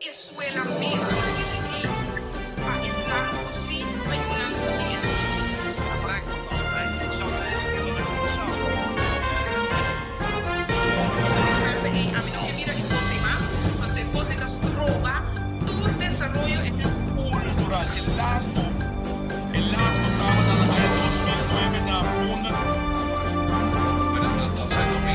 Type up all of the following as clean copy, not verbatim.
escuela mesmo decidir a Islam si mayunan kuliah. Sabe, a mí no me mira y cosima, hacer cosas droga, tu desarrollo es cultural, el lazo estaba en el año 2009 na una. Pero entonces no me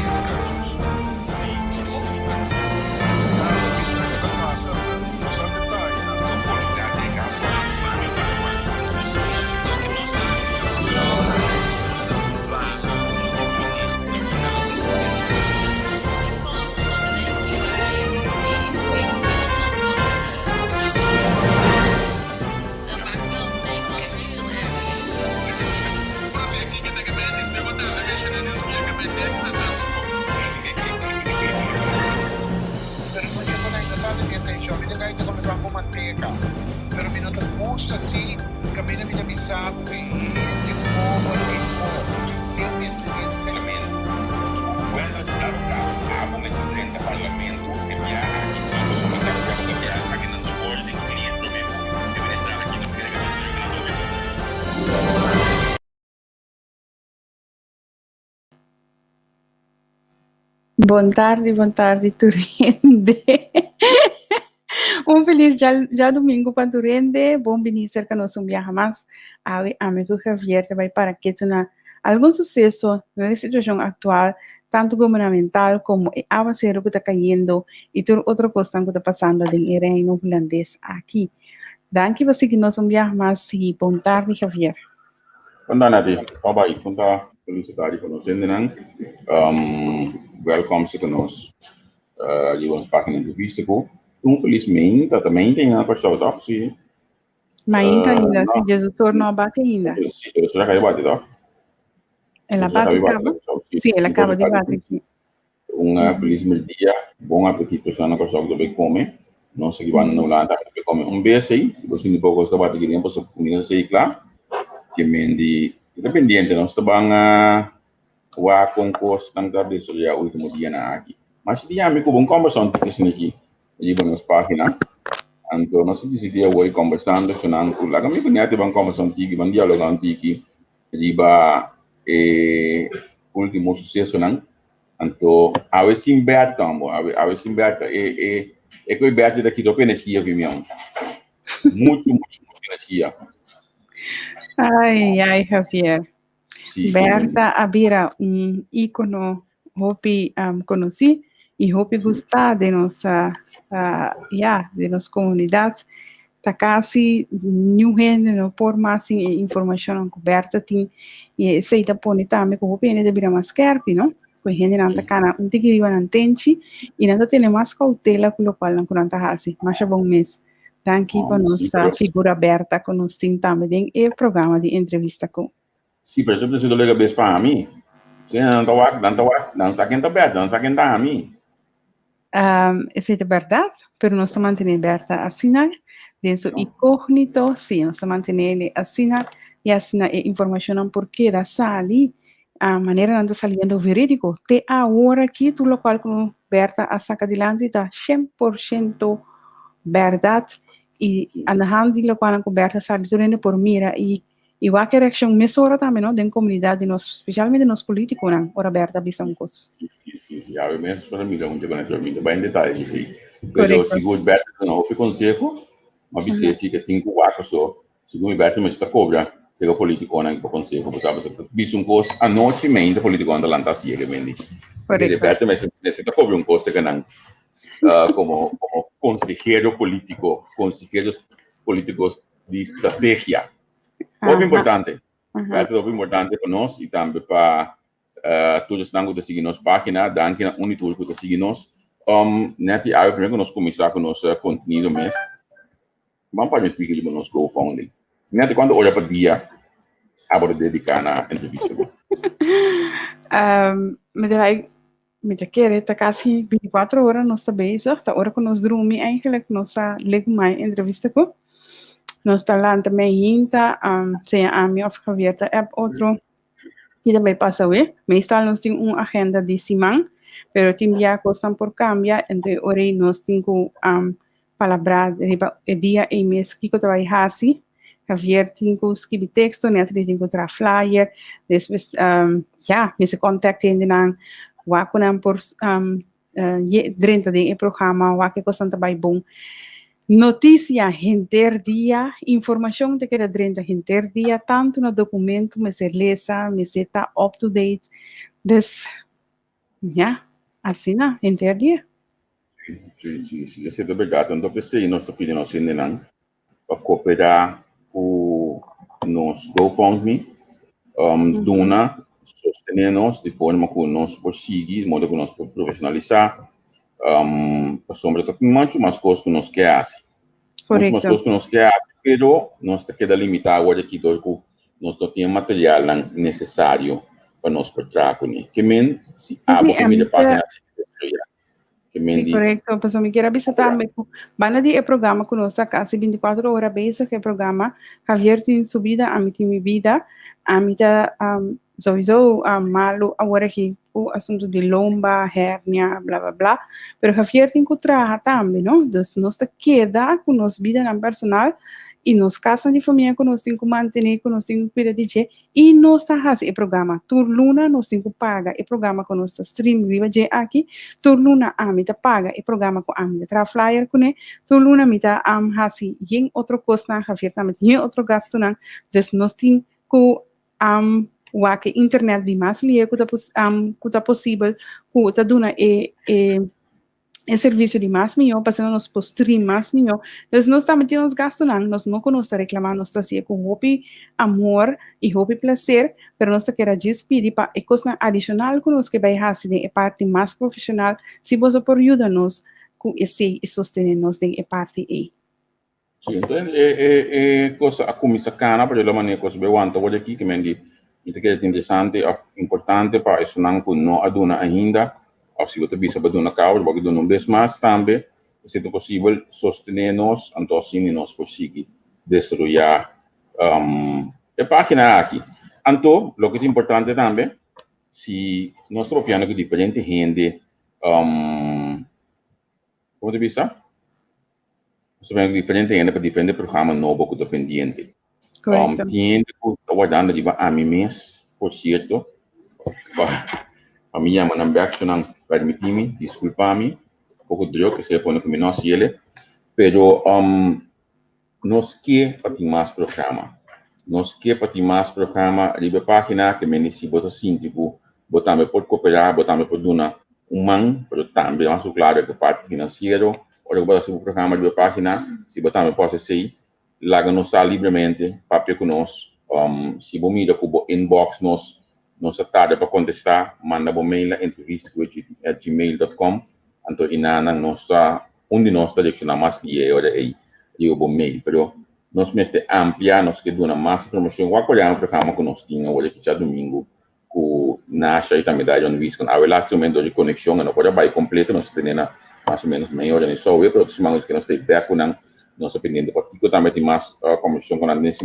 pero minutagos assim, kami na minabisado hindi mo tem esse ensinamento. Quando estava ako may suplente parlamento, kaya estamos sumasaksak sa biya sa akin ng supporting client kami mo. Kami na aqui no Boa tarde, Turende. Feliz já domingo para Turende. Bom venir cerca de nosso viaje mais. Amigo Javier vai para que tenha algum sucesso na situação atual, tanto governamental como a avançar que está caindo e toda outra coisa que está passando em reino holandês aqui. Danke por seguir nosso viaje mais e bom tarde, Javier. Nati, bye-bye. Punta felicitari conoscendo nang. Welcome sa conos. Iwan spakin entrevista ko. Infelizmente, também tem uma pessoa tá? Sim. Mas ainda, se Jesus não bate ainda. Sim, isso já caiu bate, tá? Ela bate acaba? Sim, ela acaba de bater aqui. Feliz dia, bom apetite para a pessoa que vai comer. Não sei que vai não lá, tá? Comer beijo aí. Se você não pode gostar de bater, que nem posso comer aí, claro. Que mendi independiente nós trabalhamos wa concurso ng gabi so ya último dia na aqui mas dia me ko bom conversão que isso aqui e vamos página então nós decidimos hoje conversando sobre o lá kami punya bang conversão tigi bang diálogo antiki di ba último sucesso nang então awe simberto awe simberto e ko berto daqui do energia vimião muito energia. Ai, Javier. Sí, Berta Abira, ícono, hopi conheci e hopi gostar de nossa, de nossa comunidade. Tá quase nenhum não por mais informação coberta tem e sei da pone também com hopi ainda vira mais carpe, não? Com gente não tá cana, que iba não tente e não tem mais cautela com o qual não curanta assim, mas é bom mês. Danke por nossa figura aberta com nós também e programa de entrevista com. Sim, pero tudo isso lega bem para mim. Sim, não saquem aberto, não saquem a mim. Isso é verdade, mas nós estamos mantendo aberta assim, dentro incógnito, sim, nós estamos mantendo ele assim, e assim a informação porque da sali, a maneira não está saliendo verídico, até agora aqui, tu local com aberta a saca adiante está 100% verdade, e a hand de local com aberta sali tudo por mira e igual que reação mesora também, não, da comunidade, especialmente nos políticos, não, ora aberta visão coisas. Sim, a mesmo para mim, onde eu não bem detalhe, sim. Pero seguro aberta não, o conselho, mas você sim que tem que guardar só, seguro aberta mas está cobra, se o político não o conselho, você sabe, visão coisa a noite mente político anda lá assim que vende. Porque aberta mas necessita cobra coisa que não, como consejero político, consejeros políticos de estratégia. Muito importante. Muito importante para nós e também para todos que estão seguindo nossa página, danke na Unitur que está seguindo nós. Neti, aí primeiro que nós começar com nosso conteúdo mesmo. Vamos para a gente que nós crowdfunding. Neti, quando olha para o dia, agora dedicar na entrevista. Me quer está quase 24 horas nós também, esta hora que nós dormimos, eigenlijk nós lego mais entrevista com. Nós está lá também ainda, sem a minha oferta é outro que também passa hoje. Meestal nós temos uma agenda de semana, pero tem dia costam por cambiar, entre hora nós temos palabra el día y mes que trabaja así. Javier tengo escribir texto, Natalie tengo tra flyer, después ya, me se contacten dengan wakunan por dentro de programa, wakil ko santa bay bom. Notícia hinterdia, informação de que era dentro hinterdia, tanto no documento, me se lesa, me se tá up to date. Dus, ja, assim na hinterdia. Sim, isso é verdade. Então, pensei, nós estamos pedindo assim, para cooperar com nos GoFundMe, dona, sostener-nos de forma que nós conseguimos, de modo que nós profissionalizar, sobre muito mais coisas que nós queremos. Muito mais coisas que nós queremos, pero nós queda limitado agora aqui, porque nós não temos material necessário para nós portar com ele. Que men, se há uma família página Sim, correto. Pessoal, me quero visitar, van de programa conosco, casi 24 horas base que programa, Javier tem subida a minha vida, a minha sowieso malo agora aqui o assunto de lomba, hernia, blá blá blá, pero Javier tem que trabalhar também, não? Então, nós queda com nossa vida na personal e nos casas de família que nós temos que manter, que nós temos que cuidar de gente, e nós fazemos o programa. Tur luna nós temos que pagar o programa que nós stream de aqui, tur luna a mim paga o programa que a mim tra flyer com ele, tur luna mim hasi yen outro custo na Javier também yen outro gasto na, então nós temos que que internet de mais lia que tá possível, que tá dando serviço de mais melhor, passando nos por stream mais melhor. Nós não estamos tendo os gastos não, nós não connosco reclamar, nós estamos com hobby, amor e hobby prazer, mas nós queremos despedir para a coisa adicional que nós que vai fazer, a parte mais profissional, se você pode ajudar-nos com esse e sostener-nos de parte aí. Sim, então coisa a comissão cana para a maneira que eu ando hoje aqui que me diz isso que é interessante, importante para isso não que não aduna ainda, ou se você bisa baduna causa, porque aduna vez mais também, se é possível sostener-nos, então assim nós conseguimos desarrollar a página aqui. Então, o que é importante também, se nós trabalhamos com diferente gente, como você bisa? Nós trabalhamos com diferente gente para diferentes programas novos que estão pendentes. Correto. Tiene que guardando de a mim mesmo, por certo, a minha mãe não vai não permitir-me, desculpa-me, pouco droga que se põe com nós ele, pero nós que para ter mais programa, nós que para ter mais programa, ali a página que me se bota assim tipo, botamos por cooperar, botamos por dar man, pero também mais claro que parte financeiro, ou bota sobre o programa ali a página, se botamos pode ser láganos livremente, papel conosco, se você mira com o inbox, nós tarde para contestar, manda um mail a entrevista@gmail.com, então inana nossa, onde nós direcionamos mais que é hora aí, e o mail, pero nós mesmo amplia, nós que dona mais informação, qual é o programa que nós tínhamos hoje que já domingo, com nasce e também dá um visto, a relação de conexão, não pode vai completo, nós temos mais ou menos meia hora nisso, e para os irmãos que nós temos back nós aprendendo porque também tem mais comissão com a nesse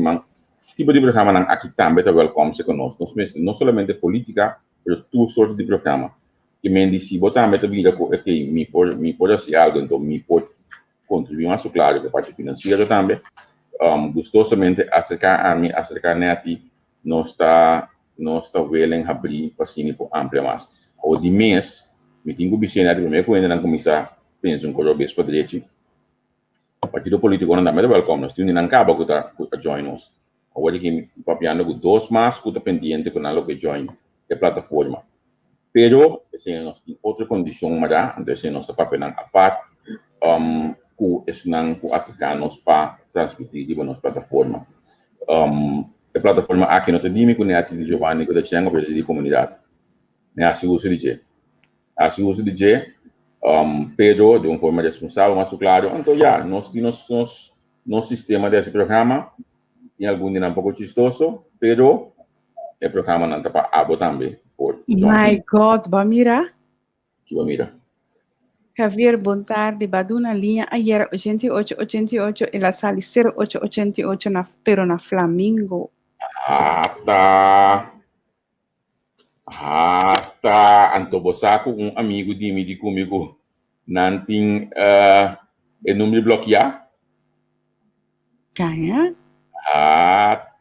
tipo de programa aqui também está welcome se conosco nós não somente política mas todas sortes de programa que me diz se botar meta vida que me pode ser algo então me pode contribuir mais claro da parte financeira também gostosamente acercar a mim acercar a ti nós está willing abrir para sim por amplia mais ou de mês me tenho observado primeiro quando não começar penso com o bispo direito partido político não é welcome, nós temos nem cabo que está join us. Agora que papiando com dois mais que está pendente com algo que join a plataforma. Pero esse nós tem outra condição mara, então esse nós papel a parte, que esse não que africanos para transmitir de nossa plataforma. A plataforma aqui não tem nem com a de Giovanni que está chegando para a comunidade. Né, assim uso de G. Pero de uma forma responsável, mas claro, então já, nós temos nosso sistema desse programa, em algum dia um pouco chistoso, pero o programa não está para abo também. My God, vai mirar? Que vai mirar? Javier, boa tarde, badu na linha ayer 8888 e la sali 0888 pero na Flamingo. Anto bosaco amigo de mim de comigo nanting El número bloquear. Kaya?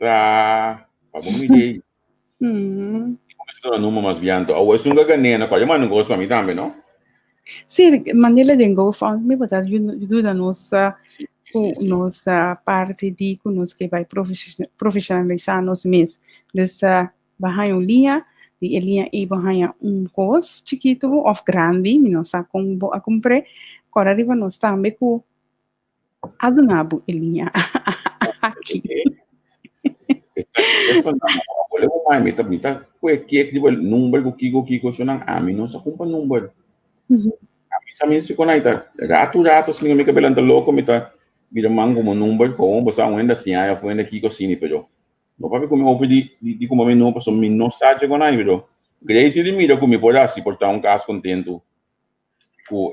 Tá. Vamos me dei. Começou a número mais viando. Ou é um gaganena, coisa, mas não gosto para mim também, não? Sim, Manila de GoFundMe, but ajuda nossa Sim. nossa parte de nós que vai profissionalizar nós mesmos. Dessa bahaya linha, de linha e bahaya coisa chiquito ou grande, não sabe como a comprar. Agora arriba nós também com adunabo linha aqui. Boleh mo mai mita kue kiek di bol number ko kiko so nang amin no sa kumpa number. Sa min si ko na ita rato singa mi kabelan loko mita bida mango mo number ko basta mo enda siya ya fuenda kiko sini pero. No papi ko mi offer di ko mo no paso min no sa ko na pero. Grace di mira ko mi poda si portar un caso contento ko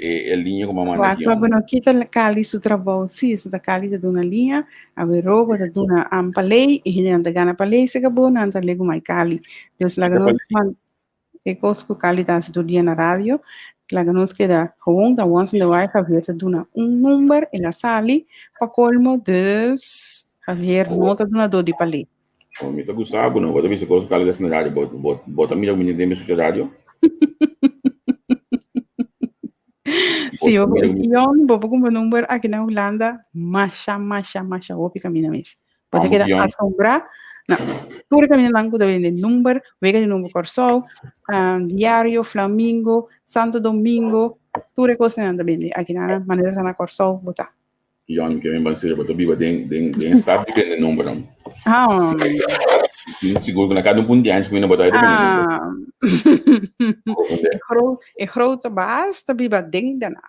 el niño como manda aqui. Bueno, kita kali su trabalho, sim, su da kali da duna linha, a roupa da duna palei, e ele anda gana palei, se acabou, não anda lego mais kali. Deus lá nos man, e cosco kali da se do dia na rádio, lá nos que da gewoon da once in the while Javier da duna número, e la sali, pa colmo dus Javier nota duna do di palei. Oh, mi ta gustavo, no, vado a visto cosa kali da na rádio, bota mi mi demi su rádio. Sim, eu vou com meu número aqui na Holanda, macha, opi caminha mesmo. Pode quedar assombrar, não, tudo caminha lá, cuida bem de número, vega de número Corsol, Diário, Flamingo, Santo Domingo, tudo coisa anda bem, aqui na maneira na Corsol, botar. Jan, que me banseira, botar biba den estado de número. Seguro na cada punt de anys moet je botar de grote baas, dat biba ding daarna.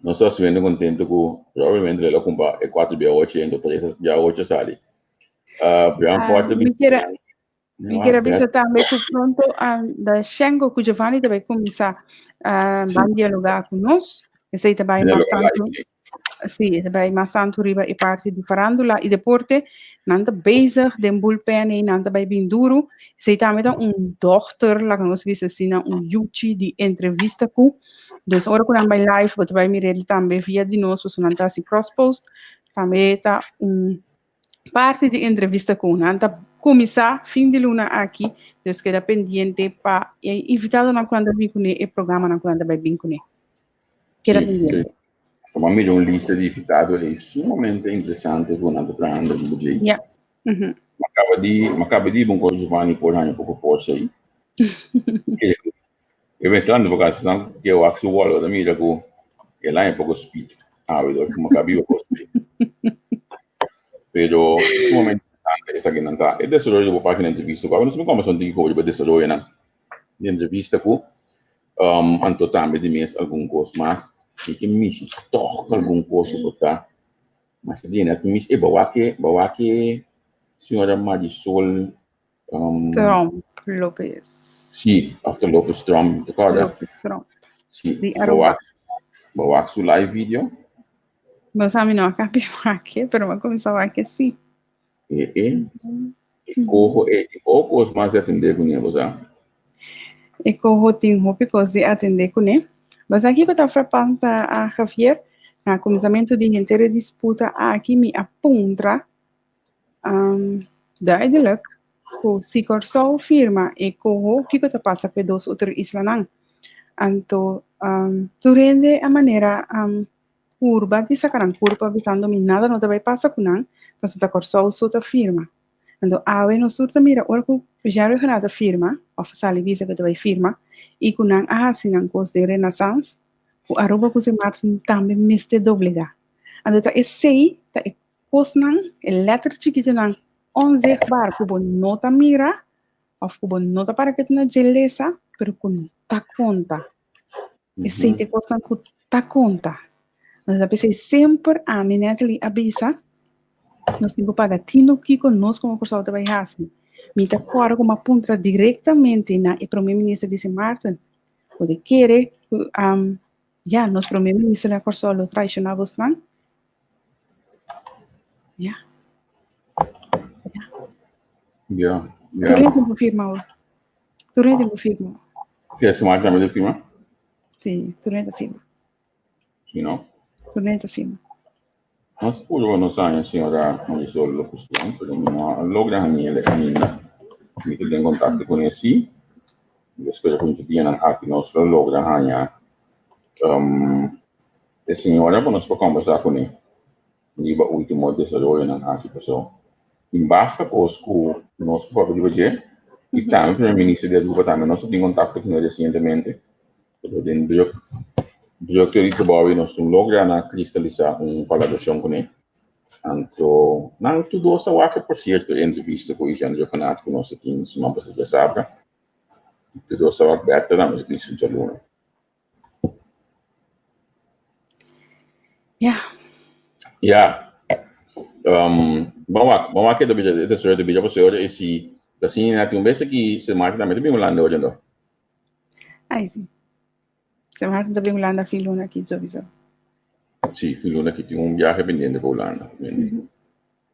Não está subindo contento com provavelmente ele compra 4 B800 3 B8 sali. Mi quero avisar também que pronto da Schengo que Giovanni vai começar a dialogar conosco. Esse também bastante, sim, também bastante riba e parte de farandula e deporte. Nanta bezig de bullpen e nanta bij binduro. Esse também dochter lá que nós vimos assim YouTube de entrevista com. Dus ora que bij live, but bij mir também via de nós, você nanta se cross post. Também tá parte de entrevista com nanta começar fim de luna aqui, dus queda pendiente para invitado na quando vim com o programa na quando vai vir com ele. Queda pendiente. Como a mim lista de invitados é sumamente interessante com nada para andar no budget. Yeah. Acaba de bom com Giovanni por um pouco força aí. Eventualmente porque assim que eu acho o wall da mira com ele é um pouco speed. Vedo como acabou com speed. Pero sumamente esa que nanta el desarrollo de página de entrevista cuando nos como son digo de desarrollo na de entrevista com anto também de mês algum curso mais que me toca algum curso botar mas ali né me é bawa que senhora Marisol Trump Lopes. Sim, after Lopes Trump tocar sim bawa su live video mas a mim não acabei aqui pero mas começava aqui sim. Corro poucos mais atender com ele, você? E corro tem roupa que atender com ele. Mas aqui que eu estava falando a Javier, no começamento de inteira disputa aqui me apunta duidelijk que se Corsol firma e corro que eu passa para dois outros islas então durante a maneira curva de sacar curva visando me nada não vai passar com não mas o Corsol só firma. Então, nós mira, ora que já regenada firma, oficial visa que vai firma, e com a assinan coisa de renaissance, o arroba que se mata também meste doblega. Então, tá esse tá coisa letra chiquita não 11 bar que nota mira, ou que nota para que tu na gelesa, pero com tá conta. Esse te coisa que tá conta. Então, pensei sempre a minha avisa. Nós temos que pagar tino que conosco como pessoal trabalha assim. Me está claro como aponta diretamente na e primeiro-ministro disse Martin, pode querer nós primeiro-ministro na pessoa lo tradicional não? Yeah. Tu confirma. Tu rende o firma. Que se marca de firma? Sim, tu rende o firma. Sim, não? Tu rende o firma. Nós por não saem senhora não só o questão, pero não logra ele ainda. Me que tem contato com esse. Espero que a gente tenha aqui nós logra hanya. A senhora vamos para conversar com ele. Iba último desarrollo ng aking pessoa. Basta po ko nós próprio budget e também para o ministro da Educação também nós temos contato com ele recentemente. Pero den director de trabalho nós logra na cristalizar colaboração com ele. Então, não tudo essa waca por certo entrevista com o Jean Fanato que nós temos uma pessoa de sabra. Tudo essa waca beta na mas isso já luna. Yeah. Vamos aqui da senhora de Bija, senhora, esse assim, natin um beijo aqui, se marca também, bem mulando hoje, não? Ai, sim. Se marca também mulando a filona aqui, sowieso. Sim, filona que tem viagem pendente para Holanda.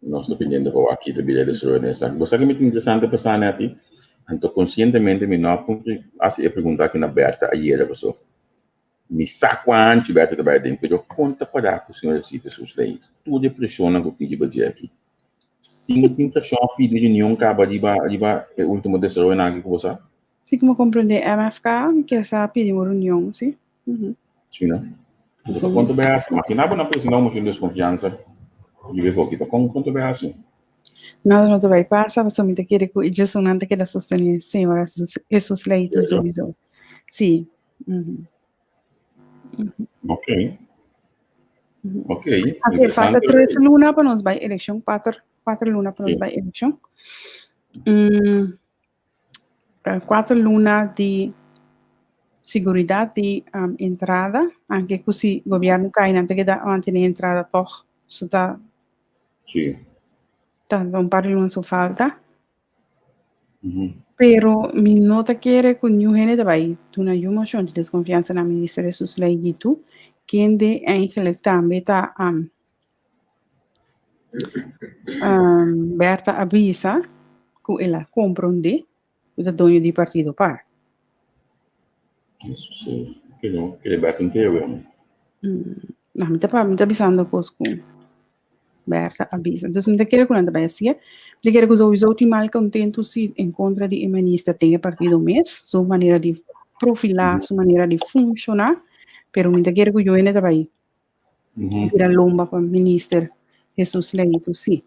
Nós estamos pendente para aqui da Bija da senhora nessa. Você que é muito interessante pensar nati, então conscientemente me não assim perguntar aqui na Berta ayer a pessoa. Me saco antes Berta trabalha dentro, pero conta para que o senhor cita seus leis. Tu depressiona com o que vai aqui. Tem pressão de reunião acaba de o último desarrollo na que você. Sim, como compreender MFK, que essa pedir uma reunião, sim. Sim, não? Então, quanto bem assim, mas que nada não precisa não mostrar desconfiança. E ver o que tá com quanto bem assim. Nada não vai passar, você me quer que Jesus não te quer sostener, senhora, esses leitos sowieso. Sim. Ok. Okay, falta 3 lunas para nós vai eleição, 4 lunas para nós vai eleição. 4 lunas de seguridade de entrada, anche così il governo non te dà mantenere entrada toch, so da Sim. Un par de lunas so falta. Pero mi nota quiere con new gente vai, tu na yuma schon de desconfiança na ministra sus lei gitu, quem de eigenlijk também tá Berta avisa que ela compreende o dono de partido par. Isso sim. Que não, que ele bate inteiro. Não, me tá avisando coisa com Berta avisa. Então, me quer que não vai assim, me quer que os outros mal contento se encontra de ministra tenha partido mês, sua maneira de profilar, sua maneira de funcionar, pero me quer que eu ainda vai virar lomba para ministro Jesus Leito, sim.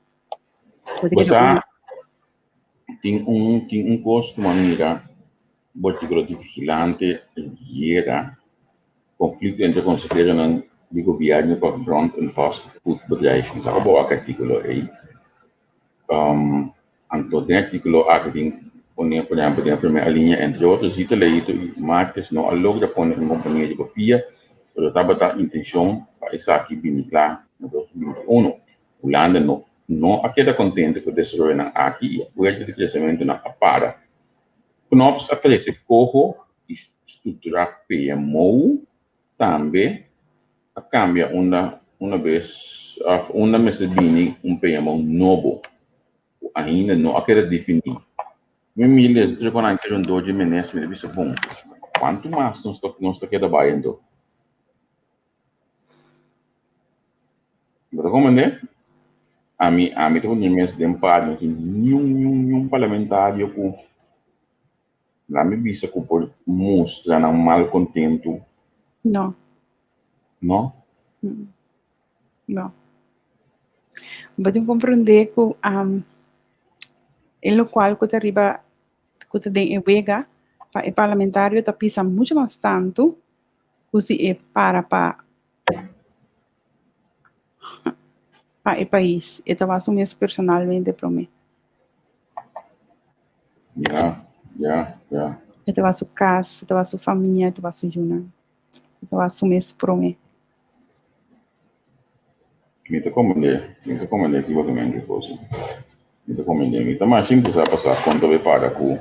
Você tem custo maneira botigo de vigilante era conflito entre conselheiro de governo para front and fast food bedrijf. Então, a boa artigo aí. Então, o artigo aqui põe por exemplo a primeira linha entre outros e Leito e marcas não logra põe uma companhia de copia, pero estava a intenção para isso aqui bem claro no 2021. Holanda não aqui contente com o desenvolvimento aqui e o de crescimento na para. Knops aparece corro estruturar PMO também a cambia uma vez bem PMO novo ainda não aquele definir. Milhas de quando antes um doje menes me disse bom quanto mais nós está queda baindo. Mas como né? A mim tô no mês de empate nenhum parlamentário com lá me vista que por mostrar um mal contento. Não. Não? Não. Você compreender que em qual que arriba que te den vega para o parlamentário tá pisa muito mais tanto que se é para o país. E estava assumindo personalmente para mim. Ja. Estava sua casa, estava sua família, estava sua juna. Estava assumindo para mim. Me te comandei equivocamente coisa. Me te comandei. Me também simples a passar quando eu para com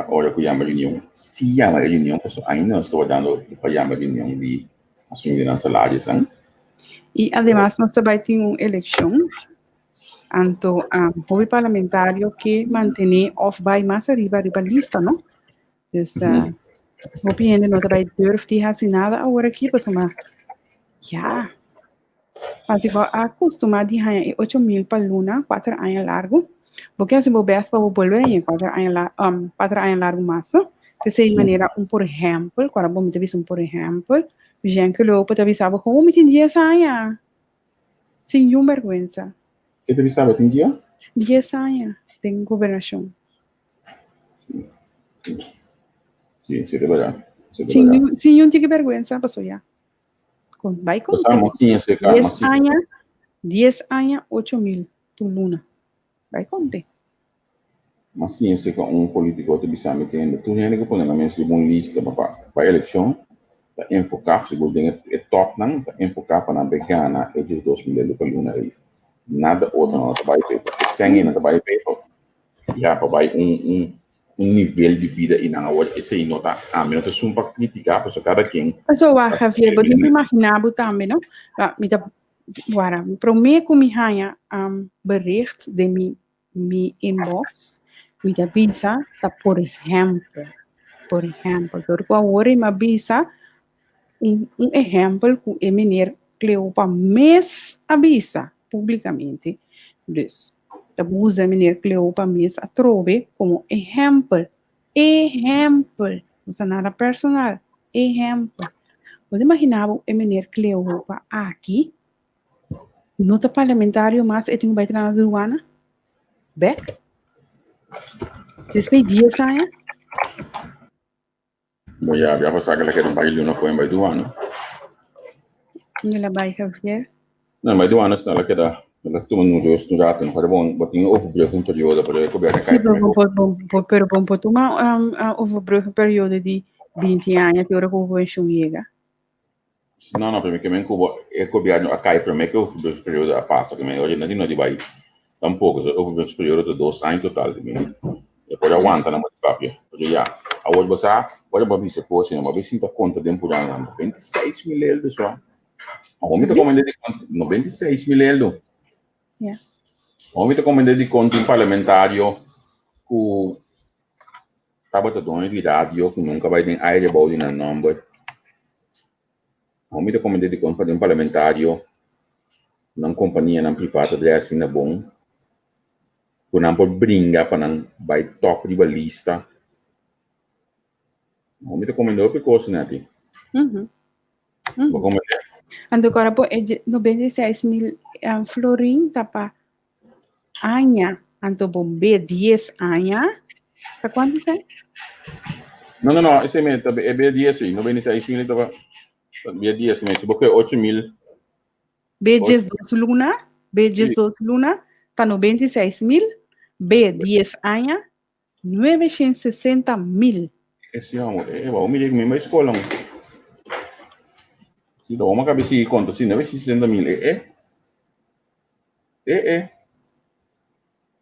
hora que chama reunião. Se chama reunião, pessoal, ainda não estou dando para chamar reunião de assumir salários, hein? E, además, nós também temos uma eleição Anto, hobby parlamentario que mantiene off by más arriba lista, ¿no? Dus, hobby en no te durft die hace nada ahora aquí, pues, maar, ja. Als ik acostumado a 8.000 para luna, 4 años largo, porque assim vou best para volver em 4 anos largo mais, não? De essa maneira, por exemplo, agora vamos ter visto por exemplo, gente que logo para avisar como tem dia saia, sem nenhuma vergonha. Que te sabe, tem dia? Dia saia, tem governação. Sim, é verdade. Sem nenhum tipo de vergonha, passou já. Vai com 10 anos, 8.000, tu luna. Vai conte. Mas sim, esse é político que bisa metendo. Tu nem que põe na mesa de uma lista para eleição, tá enfocar, se você é top não, tá enfocar para na begana é de 2.000 para luna aí. Nada outro não vai ter. Sangue não vai ter. Já para vai nível de vida e na hora esse aí não tá. Mas não são para criticar, para cada quem. Mas eu acho, Javier, pode imaginar também, não? Agora, para mim, como minha bericht de mi inbox, me avisa, tá por exemplo, eu agora me avisa exemplo que a menina Cleopa mes avisa publicamente, dus, tá usa a menina Cleopa mes a trove como exemplo, não é nada personal, exemplo. Pode imaginar a menina Cleopa aqui, nota parlamentário, mas eu tenho que entrar na aduana? Back? Después 10 años. Voy a pasar que la quiero baile una fue en Baiduano. ¿Y la baile, Javier? No, en Baiduano está la queda. La tuvo en un estudiante, no para bon, but in overbrug een periode para de cobrar Sim, pero bom, tu overbrug een periode de 20 anos, teora que o enxum chega. No, perché me cubo e cobiano a cai per me che overbrug periode a passa che me oggi non di vai. Tampoco, se overbrug periode de 2 anos total de mim. E poi aguanta na muito papia. Porque já, a hoje você, pode bater se fosse, mas você sinta conta de por ano, 26 mil euros só. A homem tá comendo de conta, 96 mil euros. Yeah. A homem tá comendo de conta parlamentário que estava toda de rádio, que nunca vai ter aire bom na number. A homem tá comendo de conta de parlamentário, não companhia não privada de assim na bom. Que não pode brincar para não vai top de lista. A homem tá comendo outra coisa, né, ti? Vou comer. Ando agora por 96 mil florin tapa aña, ando bombe 10 años. Tá quanto é? Não, esse é B10 sim, 96 mil tava B10 mesmo, porque 8 mil. B10 2 luna, tá 96 mil, B10 años, 960 mil. Esse é o me diga mesmo escola. Se dá uma cabeça de conta, se 960 mil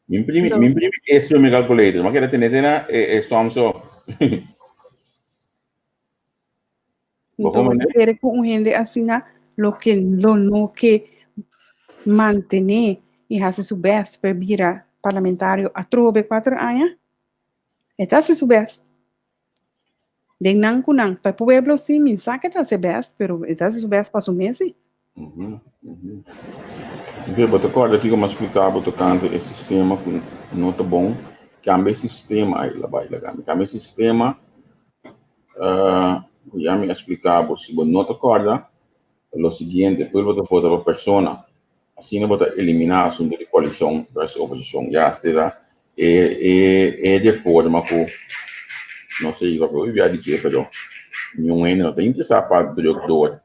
Me imprime esse meu calculator, mas quero ter na só. Então, quero que um gente assina lo que manter e hace su best para virar parlamentário a trove 4 anos. Eta se su best. De nan kunang, para o pueblo sim, mensaje está se best, pero eta se su best para su mês. Eu vou acordar aqui como explicar, vou tocando esse sistema que não tá bom. Cambia esse sistema aí, lá vai, cambia esse sistema. Já me explicava, se você não acorda, é o seguinte, depois você vota para a pessoa, assim você eliminar a assunto de coalição versus oposição. Já será de forma que, não sei o que eu ia dizer, mas nenhum ainda não tem interessado para o diretor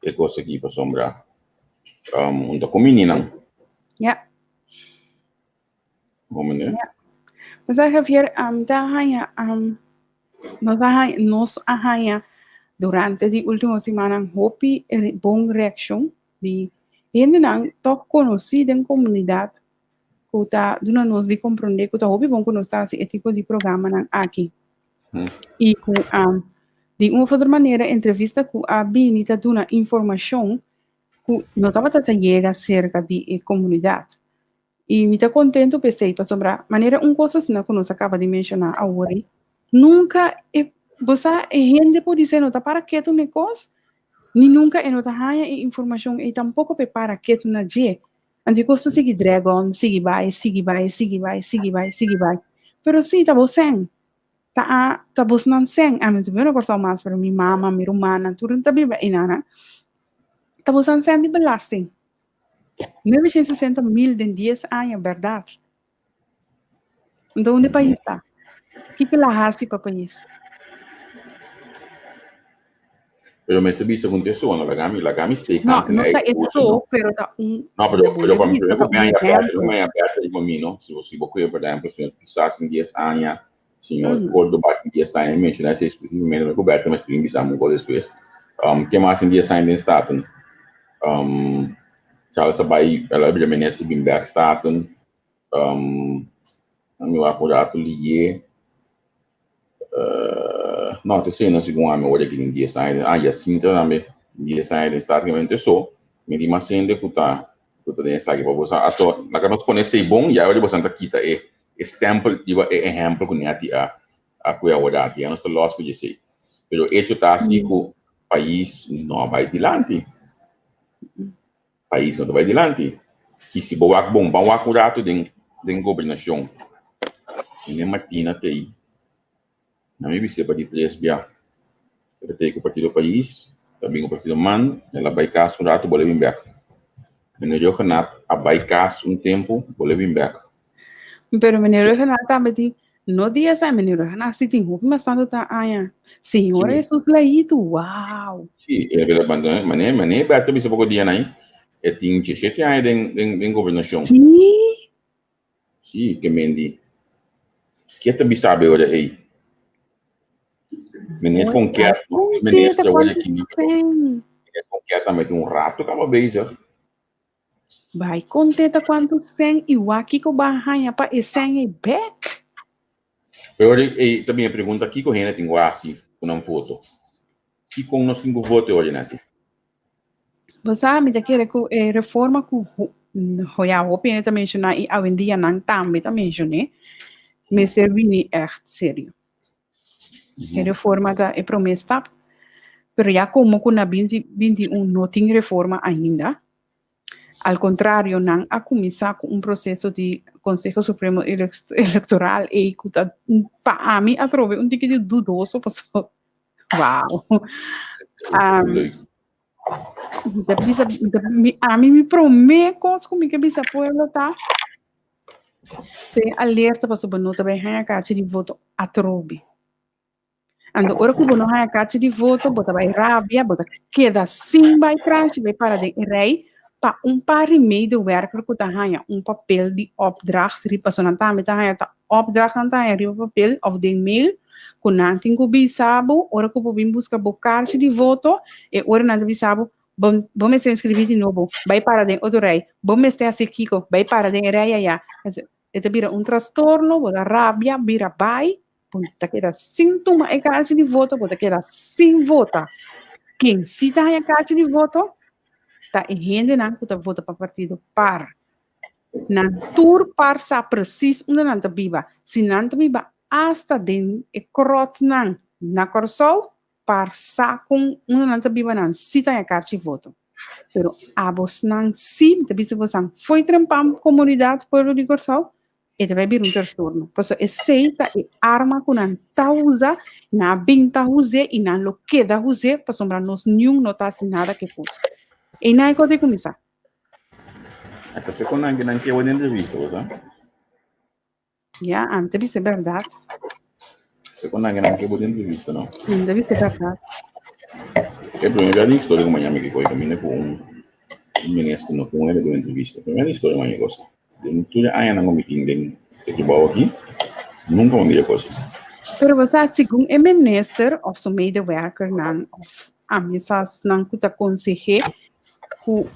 e conseguir para sombrar. Untuk menina. Ja. Momennya. Mas Javier, nos arranha durante a última semana hopi bom reação de gente não tão conhecida em comunidade que tá dando nos de compreender que tá hopi bom conhecer esse tipo de programa não aqui. E com de uma outra maneira entrevista com a Bini tá dando informação que não estava chega cerca de comunidade. E me está contento, pensei, para sobrar. Maneira, coisa assim, que nós acaba de mencionar agora, nunca você é gente por dizer, não está para quieto um negócio, nem nunca é nota raia e informação, e tampouco para quieto na dia. Antes custa seguir dragon, seguir vai. Pero sim, tá você. Tá você não sem. A mim também não gosto mais para minha mama, minha irmã, tudo tá bem, inana. Tá você não sem de belasting. 960.000 em 10 anos, verdade. Então, onde país está? O que ela faz para o país? Pero me se visto con eso, no la gami stay No, canten no está no. eso, pero está No, pero para mí, está me hay un aperto, ejemplo. me hay aperto de camino, si vos cuida, por ejemplo, señor quizás en 10 años, señor Uhum. Córdoba en 10 años, mencionar ese específicamente, me coberto, me estoy invitando un poco después. ¿Qué más en 10 años en Staten? Charles Abai, ela é ministra de Bimberg Staten, meu apurado lié, não, te sei, não sei como a minha olha aqui em 10 anos, assim, também, 10 anos em Staten, só, me di mas sende kuta den sagi pa bosa ato nakanos conhece bom e agora bosa kita e stempel iba e exemplo com ati a kuya wada ati ano so loss que disse pero hecho tá assim com país não vai dilante país não vai dilante e se boa bom bom acurato den governação nem Martina tei na me bise para de 3 bia pero tei com o partido país também o partido man ela vai caso um rato boleh bimbak menurut kenapa abaikas tempo boleh bimbak. Pero menino Renata me di, no dia sa menino Renata si tem roupa mas tanto tá aia. Senhora Jesus leito, uau. Sì, è che mane batto bisa poco dia nai e tin ci sete ai den governação. Sim. Sì, che mendi. Che te bisa be ora ei. Mene conquerto, ministro ora aqui ni. Conquerta mete rato cava beisa. Vai contenta quanto sem e o aqui com barranha pa e sem e back. Ora e também a pergunta aqui com rena tem assim, com uma foto. Que com nós tem voto hoje nati. Você sabe da que reforma ku hoja hope net mencionar e ao dia não também tá mencionei. Mr. Winnie echt sério. Reforma da é promessa. Pero já como com na 2021 não tem reforma ainda. Al contrário, não a começar com processo de Conselho Supremo Eleitoral e para mim a trove tique de dudoso, pessoal. Uau. A mim me promete coisas comigo que bisa pueblo tá. Se alerta para sobre não também a carta de voto a trove. Ando ora que não a carta de voto, bota vai rabia, bota queda sim vai crash, vai para de rei. Pa paar medewerker ku hanya papel die opdracht ripa so nanta met hanya ta opdracht nanta hanya ripa papel of de mail ku nanting ku bisabo ora ku bim busca bocarche de voto e ora nanta bisabo bom me se inscrever de novo vai para de outro rei bom me este assim kiko vai para de rei ya eta bira trastorno boda rabia bira bai punta queda sintoma e carta de voto boda queda sem vota quem cita hanya carta de voto tá rende não que tá vota para partido par na tour par sa precis onde não tá biba se não tá biba hasta den e corrot não na corsol par sa com onde não tá biba não se tá a carta de voto pero abos não se tá bisa você foi trampam comunidade por de corsol e te vai vir transtorno por isso esse tá e arma com não tá usa na binta use e não lo queda use para sombra nos nenhum não tá assim nada que possa. E não pode começar. Até quando alguém não quer uma entrevista, você? Já, antes é verdade. Até quando alguém não quer uma entrevista, não? Deve ser verdade. É a primeira história que amanhã me foi caminhando com ministro no com ele de uma entrevista. A primeira história amanhã gosta. De tudo aí não me tem que baú aqui. Nunca me diga coisa. Pero você segundo é minister of so medewerker não of amizades não que tá conselheiro ku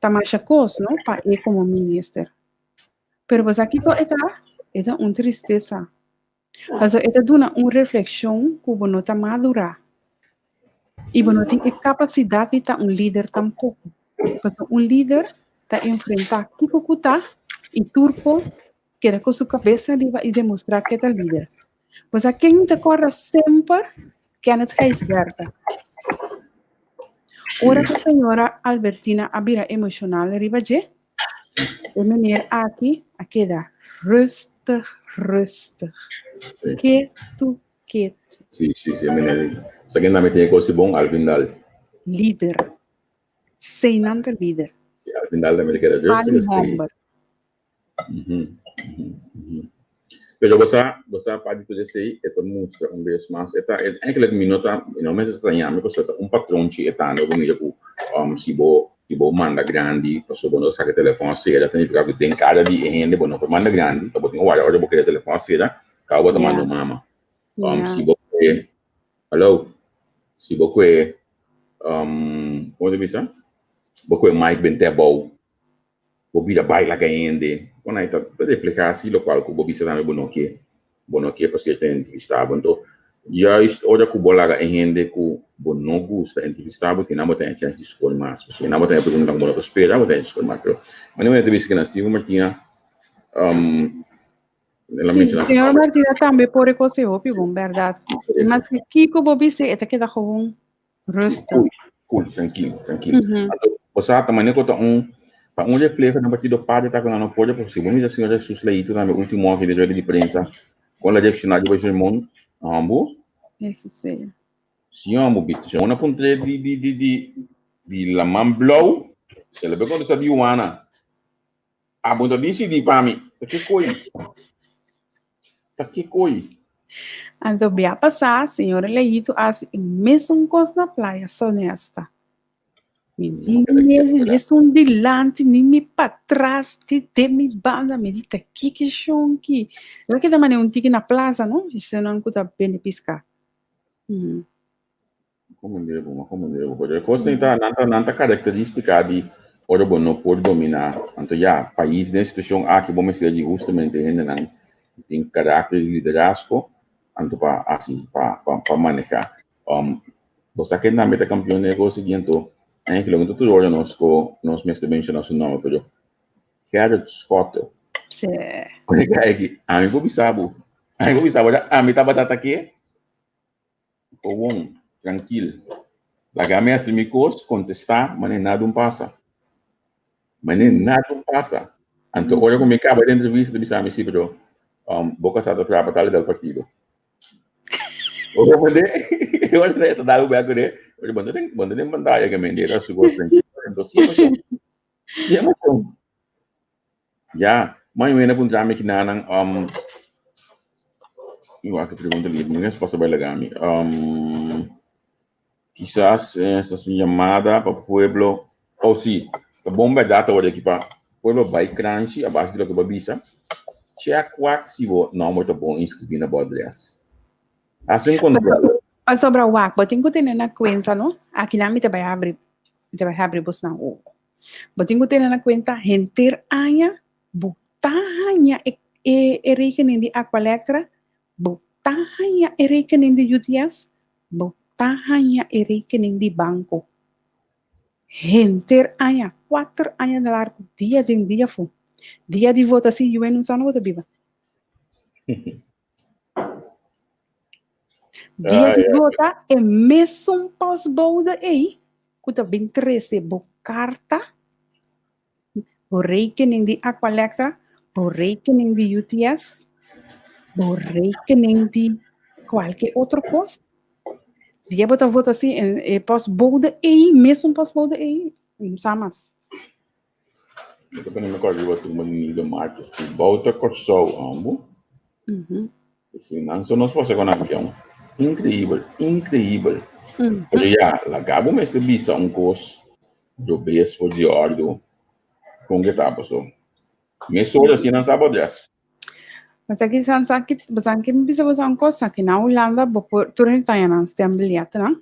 tamashakos, não? Pa e como minister. Pero você aqui ko eta tristeza. Mas eta duna reflexão que você tá madura. E você tem capacidade de tá líder tampouco. Porque líder tá enfrentar que tá e turcos, queda com sua cabeça arriba e demonstrar que é líder. Mas a quem te corre sempre, que é esperta. Ora que a senhora Albertina abira emocional arriba de, de meneer aqui, a queda rustig, rustig. Quieto, quieto. Sì, meneer. Sa que também tem coisa bom, Alvindal. Líder. Seinante líder. Alvindal também queda justo. Ali bomba. Pero você pode dizer que mostra vez mais eta eigenlijk minuta não me estranhar porque você patrão que está no meio se bo manda grande passou quando saca telefone cedo tem que tem cada dia ainda bom não manda grande tá botando olha porque telefone cedo acaba de mandar mama se bo hello se bo como diz bo Mike Bentebou Bobi da baila ainda quando aí tá explicar assim local que Bobi também bom que para ser entrevistado então já olha que bola ainda que bom não gosta entrevistado que não tem chance de escolher mais porque não tem pergunta como não espera não tem escolher mais mas não é entrevista que nós tivemos Martina senhor Martina também pode coisa óbvio bom verdade mas que o Bobi se é que dá com rosto cool tranquilo você também não conta para onde refleja no partido padre tá com não pode porque vamos dizer senhor Jesus leito na último ano de prensa com a destinada de Germão ambo isso sei sim ambo bit já uma ponte de la man blow ela pegou essa de Juana a bunda disse de para mim tá que coi então bem passar senhor leito as mesmo coisa na praia só nesta eles um delante, nem me para trás, de me banda, me dita aqui que chonque. Lá que também tique na plaza, não? Isso não custa bem piscar. Como devo, porque coisa não tá característica de ora bom não pode dominar, então já país nessa situação aqui vamos ser de justamente ainda não tem caráter de liderazgo, então para assim para manejar. Você que na meta campeão negócio seguinte que lo que tu ora nos me mencionar su nome, pero Gerard Scott. Sí. Porque aqui, a mim vou bisabo, a mim tá batata aqui, o bom, tranquilo. La game assim me cos contestar, mas nada passa. Então, olha como me acaba de entrevista de bisabo, sim, pero boca sata trapa tal del partido. O eu olhei tá dando bem agora. Olha, banda tem bandaia que me dera su gol tranquilo. Então, sim, ya, mas eu ainda vou entrar aqui na eu acho que pergunta ali, ninguém passa bem legal. Quizás essa chamada para o pueblo, ou sim, a bomba data olha aqui para o pueblo vai crunch, abaixo do que babisa. Check what se o nome tá bom inscrever na bodress. Assim quando mas sobre o WAC, botem que tem na conta, não? Aqui na minha vai abrir bus na o. Botem que tem na conta renter anya, botanya e rekening di Aqualectra, botanya e rekening di UTS, botanya e rekening di banco. Renter anya, 4 anya de largo, dia de dia fu. Dia de votação, eu não sei outra biba. Dia de votar é mesmo pós-bolda aí. Kuta bem 13 carta, o rekening de Aqualectra, o rekening de UTS, o rekening de qualquer outra coisa. Dia botar votação é pós-bolda aí, mesmo pós-bolda aí. Não sabe mais. Eu tô me acordando de uma linha Marques que volta corção ambo. Sim, não só nós passamos com avião. Incrível. Porque já, acabo mês de visa curso do beijo de óleo com que tá passou. Me soube assim não sabe dessa. Mas aqui sakit me bisa usar coisa aqui na Holanda, por turno tá na bilhete, não?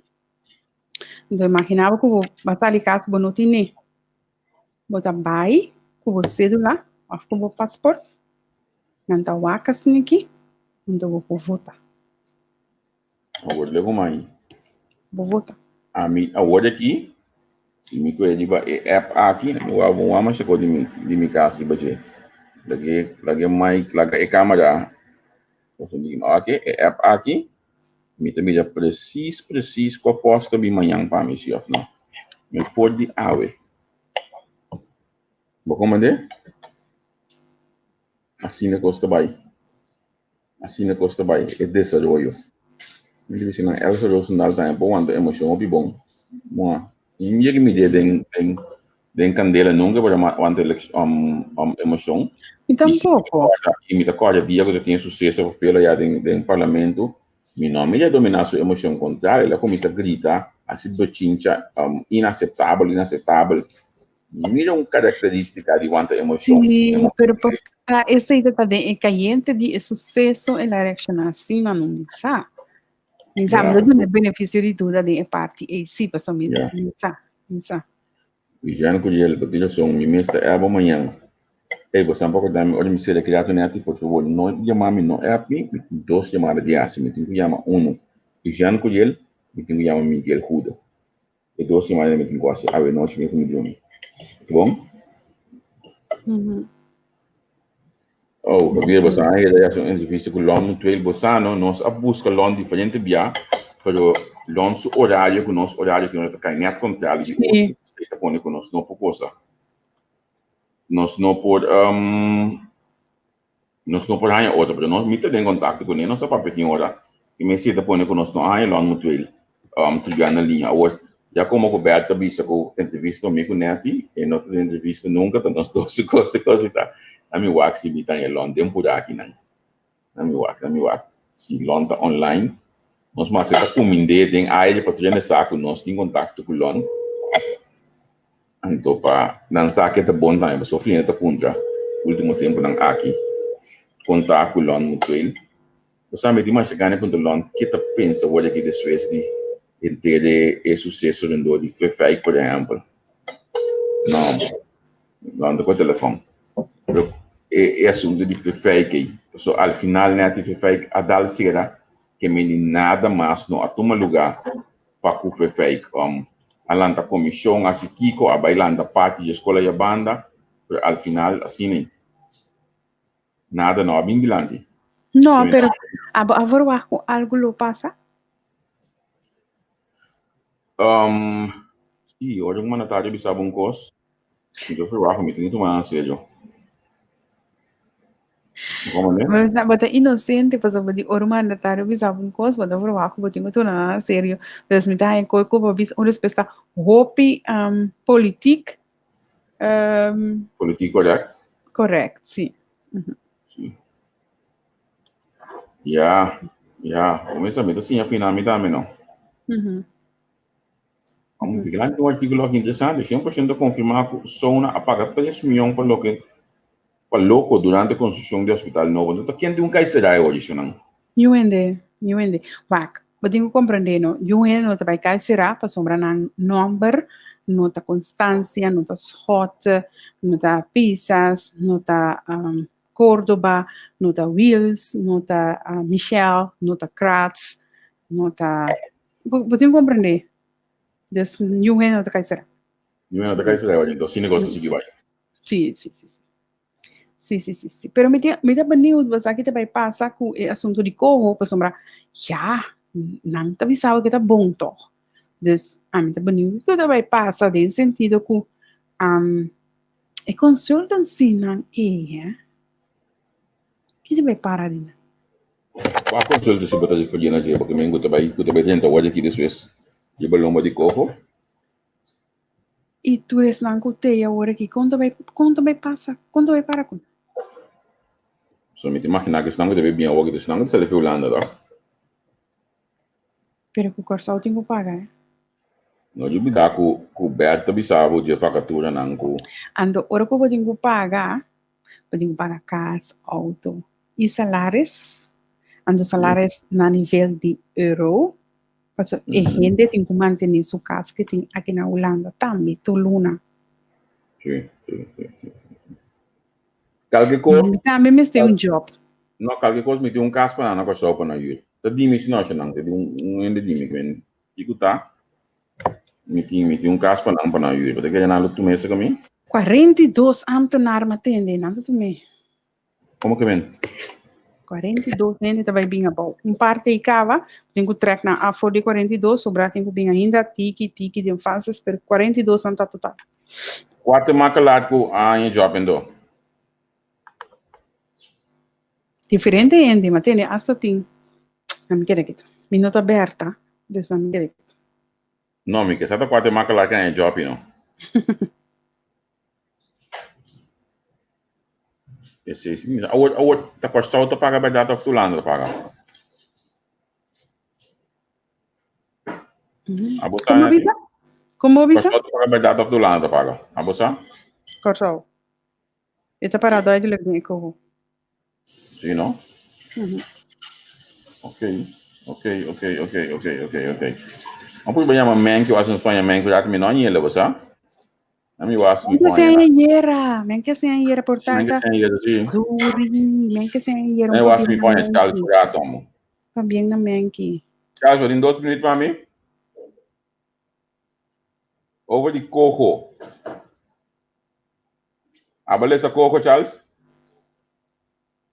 Então imaginava que vou bater ali casa bonotine. Botar bai, com o cédula, com o passaporte. Então waka aqui, então vou votar. Agora leva mais. Vou votar. Agora aqui, se me coelho é aqui, eu vou amar chegou de minha casa de bater. lagi mic, lagi câmera. Ok, app aqui, me também preciso com a posta bem manhã para mim, chef, não. Me for de awe. Vou comandar? Assim na costa vai. É desarrollo. Me diz assim, Elsa Rosendal tá bom, anda emoção obi bom. Bom, ninguém que me dê den candela nunca para anda emoção. E tampouco. E me acorda dia que eu tenho sucesso pela já den parlamento. Mi nome já dominar sua emoção contrária, ela começa a gritar, assim bochincha, inaceitável. Mira característica de quanta emoção. Sí, pero para essa ida também é caliente de sucesso e la reaction assim, mas não sabe. Não sabe, não tem benefício de tudo de parte e sim, pessoal, não sabe. E já não podia, porque eu sou ministro é amanhã. Ei, você não pode dar olha me ser criado net, por favor, não chamar-me não é aqui, dois chamadas de assim, me tem que chamar e já não podia, me tem que chamar Miguel Ruda. E dois chamadas me tem que fazer a noite me dormir. Bom? Oh, porque você aí é uma entrevista com o Lon, nós busca Lon diferente via, pero Lon su horário com nosso horário que nós está caindo contra ele, está pondo com nós não por coisa. Nós não por aí outra, pero nós me tem contato com ele, nós só para pedir hora. E me se está pondo com nós não aí Lon muito ele, tu já na linha agora. Já como coberta vista com entrevista comigo neti, e não tem entrevista nunca, então nós dois coisa tá. A mi wax si bitan e London por aqui não. A mi wax. Si London online, nós mais está cominde tem aí para trazer saco, nós tem contato com London. Então para não saque tá bom também, só fim tá contra. Último tempo não aqui. Contato com London muito ele. Você sabe de mais chegar com London, que tá pensa olha que depois de ter sucesso dentro de fake, por exemplo. Não. London com telefone. É assunto de fake. So, al final, né, de fake, a dar será que me nada mais não toma lugar para o fake. A landa comissão, a Kiko, a bailanda parte de escola e a banda, al final, assim, nada não, bem bilante. Não, pero agora algo lo passa? Sim, hoje uma tarde eu sabe coisa. Então, eu me tenho que tomar sério. Bata inocente, pas badi orman na tayo bisa bung kos, bata vro ako bati mo na serio. Terus minta yang koi ko bis un respeita hopi politik. Politik correct? Correct, sim. Sim. Ya, honestamente assim, afinal me dá não. Vamos ficar um artigo aqui interessante, 100% confirmar que Sona apaga 3 milhões para louco durante a construção do hospital novo. Então, quem tem será hoje, não? You ende. Vak, bati ko compreender, no? You ende no tabay kai será para sombra ng number, no ta constância, no ta hot, no ta pisas, no ta Córdoba, no ta Wills, no ta Michelle, no ta Kratz, no ta... Bati ko compreender. Just you ende no ta kai será. You ende no ta kai será hoje, então esse negócio se vai. Sim. Pero me tá banido, mas aqui também passa com o assunto de corro, para sombra, não tá visado que tá bom, toch? Dus, a mim tá banido, que também passa, de sentido que a consultancy não é, que também para ali. A consultancy bota de folha na jeba, porque me também tenta hoje aqui desses, jeba lomba de corro. E tu res não cutei agora aqui, quando vai passa, quando vai para com? So, me te imaginar que senão deve bem a hora, senão você deve olhando, tá? Pero que o corso tem que pagar, Não de bidar com Berta bisavo de facatura não com. Ando, ora que eu tenho que pagar casa, auto e salários, ando salários na nível de euro. Parce que gente tem que manter sua casa que tem aqui na Holanda também, Toluna. Sim. Qualquer coisa. Também me tem job. Não, qualquer coisa me tem caso para não coisa para não ir. Tá dimensional não, tem ende dimensional. Digo tá. Me tem caso para não ir. Porque já não luto mais comigo. 42 ambtenaren matende, não tu me. Como que vem? 42 gente vai bem a bom. Parte e cava, tem que track na afo de 42, sobrar tem que bem ainda tiki de fases, per 42 anta total. Quatro marca lá com a em job endo. Diferente gente, mas tem hasta tem. Não me quer aqui. Minuto aberta, Deus não me quer aqui. Não, me que só quatro marca lá que em job não. Esse a tá costado paga by data of tulando paga. Abusa. Como bisa? Como bisa? Costado paga by data of tulando paga. Abusa? Corso. Ita parada aí de legal com. Sim, não? Uhum. Ok. Apo ba yaman men que was in Espanha men que já que me não ia levar, sabe? A mim was me põe na. Men que sem yera Men que portanto. sem ia assim. Zuri, men que sem yera Eu was me pouquinho põe na tal men. já tomo. Também na men que. Charles, vou em 2 minutos para mim. Over de coco. A beleza coco, Charles?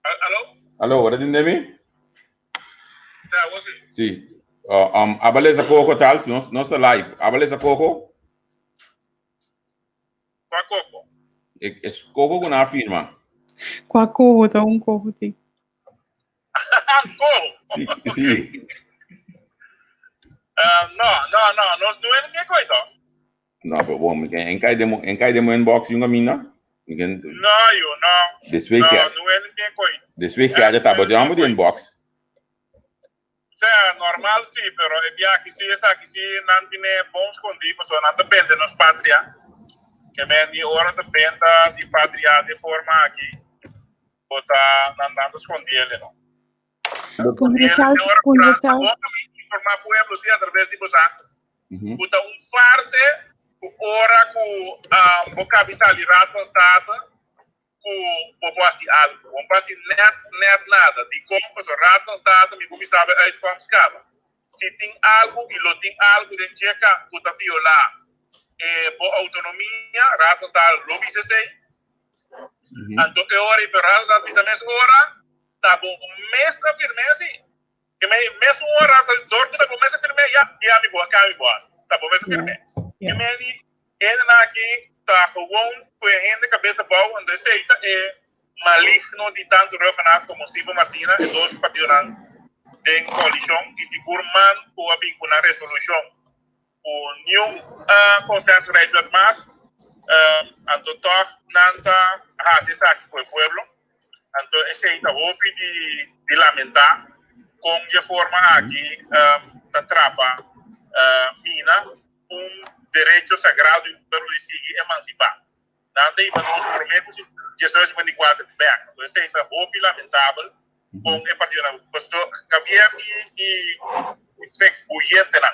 Alô? Alô, what did you me? Tá, você. Sim. A beleza coco, Charles, não está live. A beleza coco? Qual coco? É coco com a firma. Com a corro, tá corro, sim. Corro? Sim. Não, nós não é ninguém coisa. Não, pero bom, em cai demo inbox yung mina. Não, eu não. This week, Não é ninguém coisa. this week já tá botando de inbox. É normal, sim, pero é bem que essa que se não tem bons condições, não depende nos pátria. Que me hora depende de pátria de forma aqui. Botar não esconder, não. Conversar. Formar pueblo, sim, através de você. Botar farse, ora com vocabilidade constante, com assim algo. Vamos fazer net nada. De como o rato constante, me como sabe a como escala. Se tem algo e lo tem algo de checa, botar violar. Por autonomia, rato constante, lo vise sei. Então, ora e per rato constante, vise mes ora, tá bom, mês afirmei que mês hora, dorme da começa firme já me boa, cá me boa. Tá bom, mês firme. Que me ele aqui tá gewoon com a gente cabeça boa, onde se é maligno de tanto refanar como Steve Martina e dois partidos de coalição e seguro man ou a vincular resolução o nenhum consenso regional mas anto toh nanta hace aqui com o pueblo anto esse aí tá ouvi de lamentar com de forma aqui trapa mina direito sagrado pero de seguir emancipar. Nada e vamos prometer que 1954 back. Então isso é muito lamentável com o partido pastor Javier e fez buiente na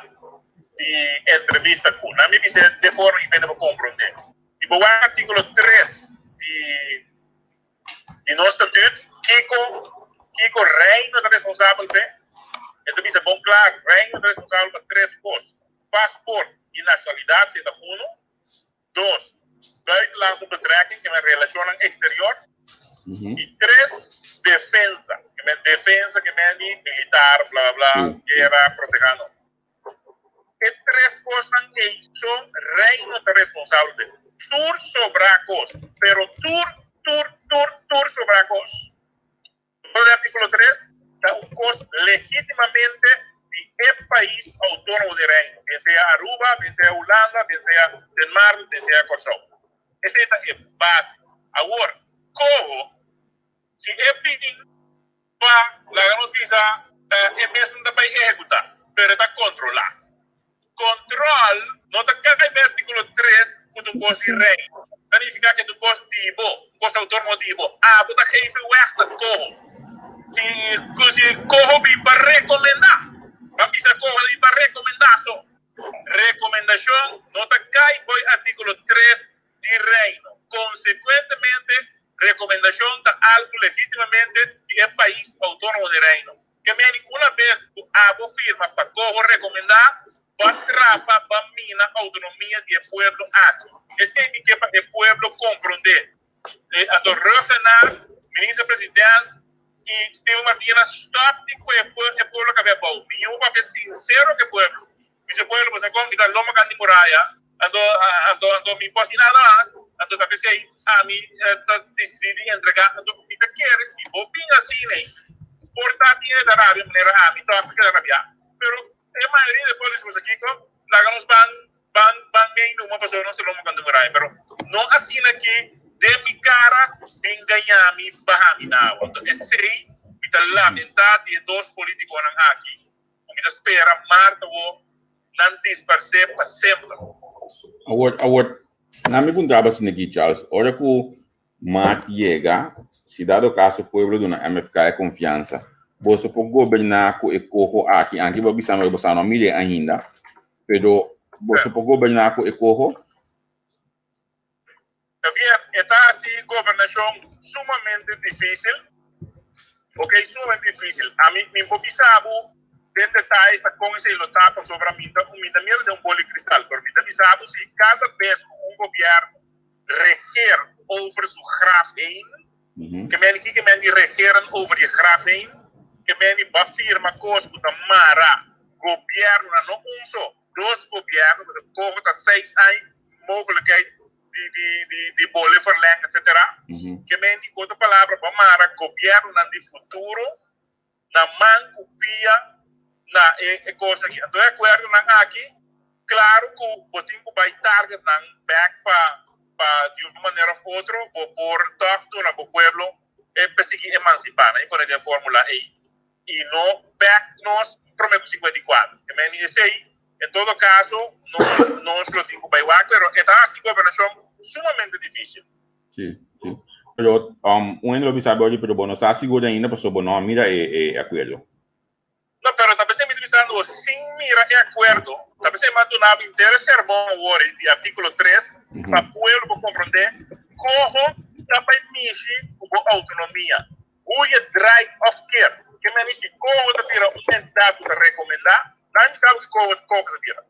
de entrevista com na minha visão de forma que podemos compreender. Tipo o artículo 3 de nosso estatuto Kiko reino é responsável por então isso é bom claro reino é responsável por 3 coisas passaporte e nacionalidade é uno 2 buitenlandse betrekking que me relacionam exterior e 3 defesa que me militar bla bla guerra protegendo e 3 coisas que são reino é responsável de tur sobre a coisa pero tur sobre a coisa o artículo 3 dá coisa legitimamente de país autónomo de reino, que sea Aruba, que sea Holanda, que sea Denmark, que sea Kosovo. Esa es base. Ahora, como si es pedido para la noticia, empiezan a ejecutar, pero está controlado. Control, no te cae el artículo 3 con tu cosa y reino. Significa que tu cosa cosa autónomo divo. Pues te jefe huerta como. Si cojo vi para recomendar. Vamos a coger para recomendación, nota cae voy artículo 3 de reino. Consecuentemente, recomendación de algo legítimamente de país autónomo de reino. Que me ninguna vez hago firma para cojo recomendar, para trapa, para mina autonomía del pueblo aquí. Ese es que el pueblo comprende. A refinar ministro-presidente y Steve Martínez, stop de el pueblo que ve Pau. Y un papel sincero que pueblo. Dice pueblo, pues acá, mira, loma candy muralla, ando mi posi nada más, ando tapé sei, a mí, decidí entregar, ando mi te quieres, y opina así, porta tiene de rabia, manera a mí, toda que de rabia. Pero, en mayoría de pueblos, pues aquí, láganos van bien, no me pasó, no se loma candy muralla, pero no así aquí, de mi cara, venga mi bahami na. Entonces, sei, mita lamentar de dos políticos aqui. Mita espera Marta o não disperse para sempre. Agora, na minha pergunta aqui, Charles, ora que o Mart chega, se dado o caso, o povo do MFK é confiança, você pode governar com o corro aqui, antes de você não mire ainda, pero você pode governar com o corro? Está assim, governação sumamente difícil, ok, sumamente difícil. A mim, me sabe, tem detalhes com esse lotado sobre a minha mira de bola de cristal, porque me sabe se cada vez governo reger over su graf heen, que men regeren over je graf heen, que men bafirma koos met een mara, governo no uso, dos governo, met een kogel 6 jaar mogelijkheid die bolle verlengen, etc. Que men die outra palavra para mara, governo na de futuro, na man copia, na coisa aqui. Então, acordo na aqui, claro que o botinho vai target na back para de uma maneira ou outra, por torto na pueblo, perseguir emancipar, né? Por a fórmula E. E no back nós prometo 54. Que men dice aí, em todo caso, nós lo digo vai lá, pero está assim governação sumamente difícil. Sim, sim. Pero un lo sabe hoje, pero bueno, está seguro ainda, porque bueno, mira acordo. No, pero también se me está diciendo, sin mira el acuerdo, también se me ha dado interés sermón de artículo 3, para el pueblo comprender cómo también mishi con autonomía. Huye drive of care. Que me dice, cómo te pira una entidad que te recomenda, nadie sabe cómo te pira.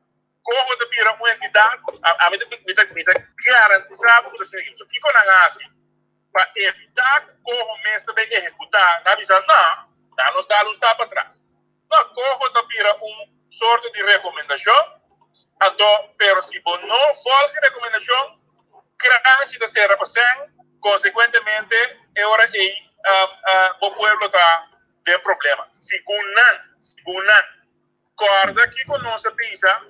Cómo te pira una entidad, a mí me garantizado que se dice, ¿qué con así? Para evitar cómo me está bien ejecutar, nadie sabe, no, danos dalos está para atrás. No, cojo tapira sorte de recomendação, então, pero se você não folga a recomendação, cranje de ser repassado, consequentemente, agora o povo está tem problema. Segundo, corda aqui com nossa pisa,